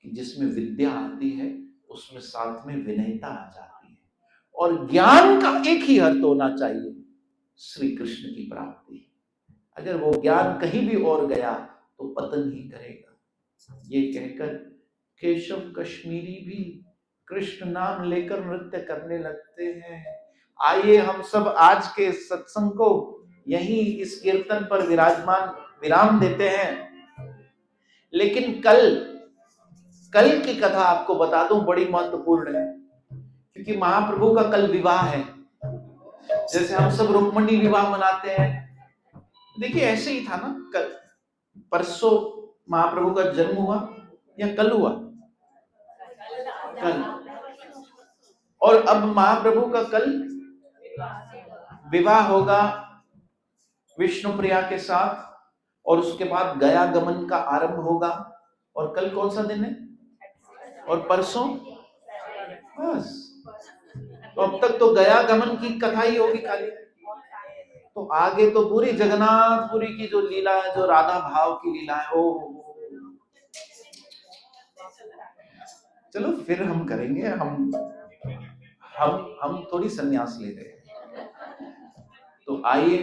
S1: कि जिसमें विद्या आती है उसमें साथ में विनयता आ जाती है। और ज्ञान का एक ही अर्थ होना चाहिए, श्री कृष्ण की प्राप्ति। अगर वो ज्ञान कहीं भी और गया तो पतन ही करेगा। ये कहकर केशव कश्मीरी भी कृष्ण नाम लेकर नृत्य करने लगते हैं। आइए हम सब आज के सत्संग को यहीं इस कीर्तन पर विराम देते हैं। लेकिन कल की कथा आपको बता दूं, बड़ी महत्वपूर्ण है, क्योंकि महाप्रभु का कल विवाह है। जैसे हम सब रुक्मणी विवाह मनाते हैं, देखिए ऐसे ही था ना। कल परसों महाप्रभु का जन्म हुआ या कल हुआ? कल। और अब महाप्रभु का कल विवाह होगा विष्णु प्रिया के साथ, और उसके बाद गया गमन का आरंभ होगा। और कल कौन सा दिन है? और परसों बस। तो अब तक तो गया गमन की कथा ही होगी खाली। तो आगे तो पूरी जगन्नाथपुरी की जो लीला है, जो राधा भाव की लीला है, ओ चलो फिर हम करेंगे। हम थोड़ी संन्यास ले रहे हैं। तो आइए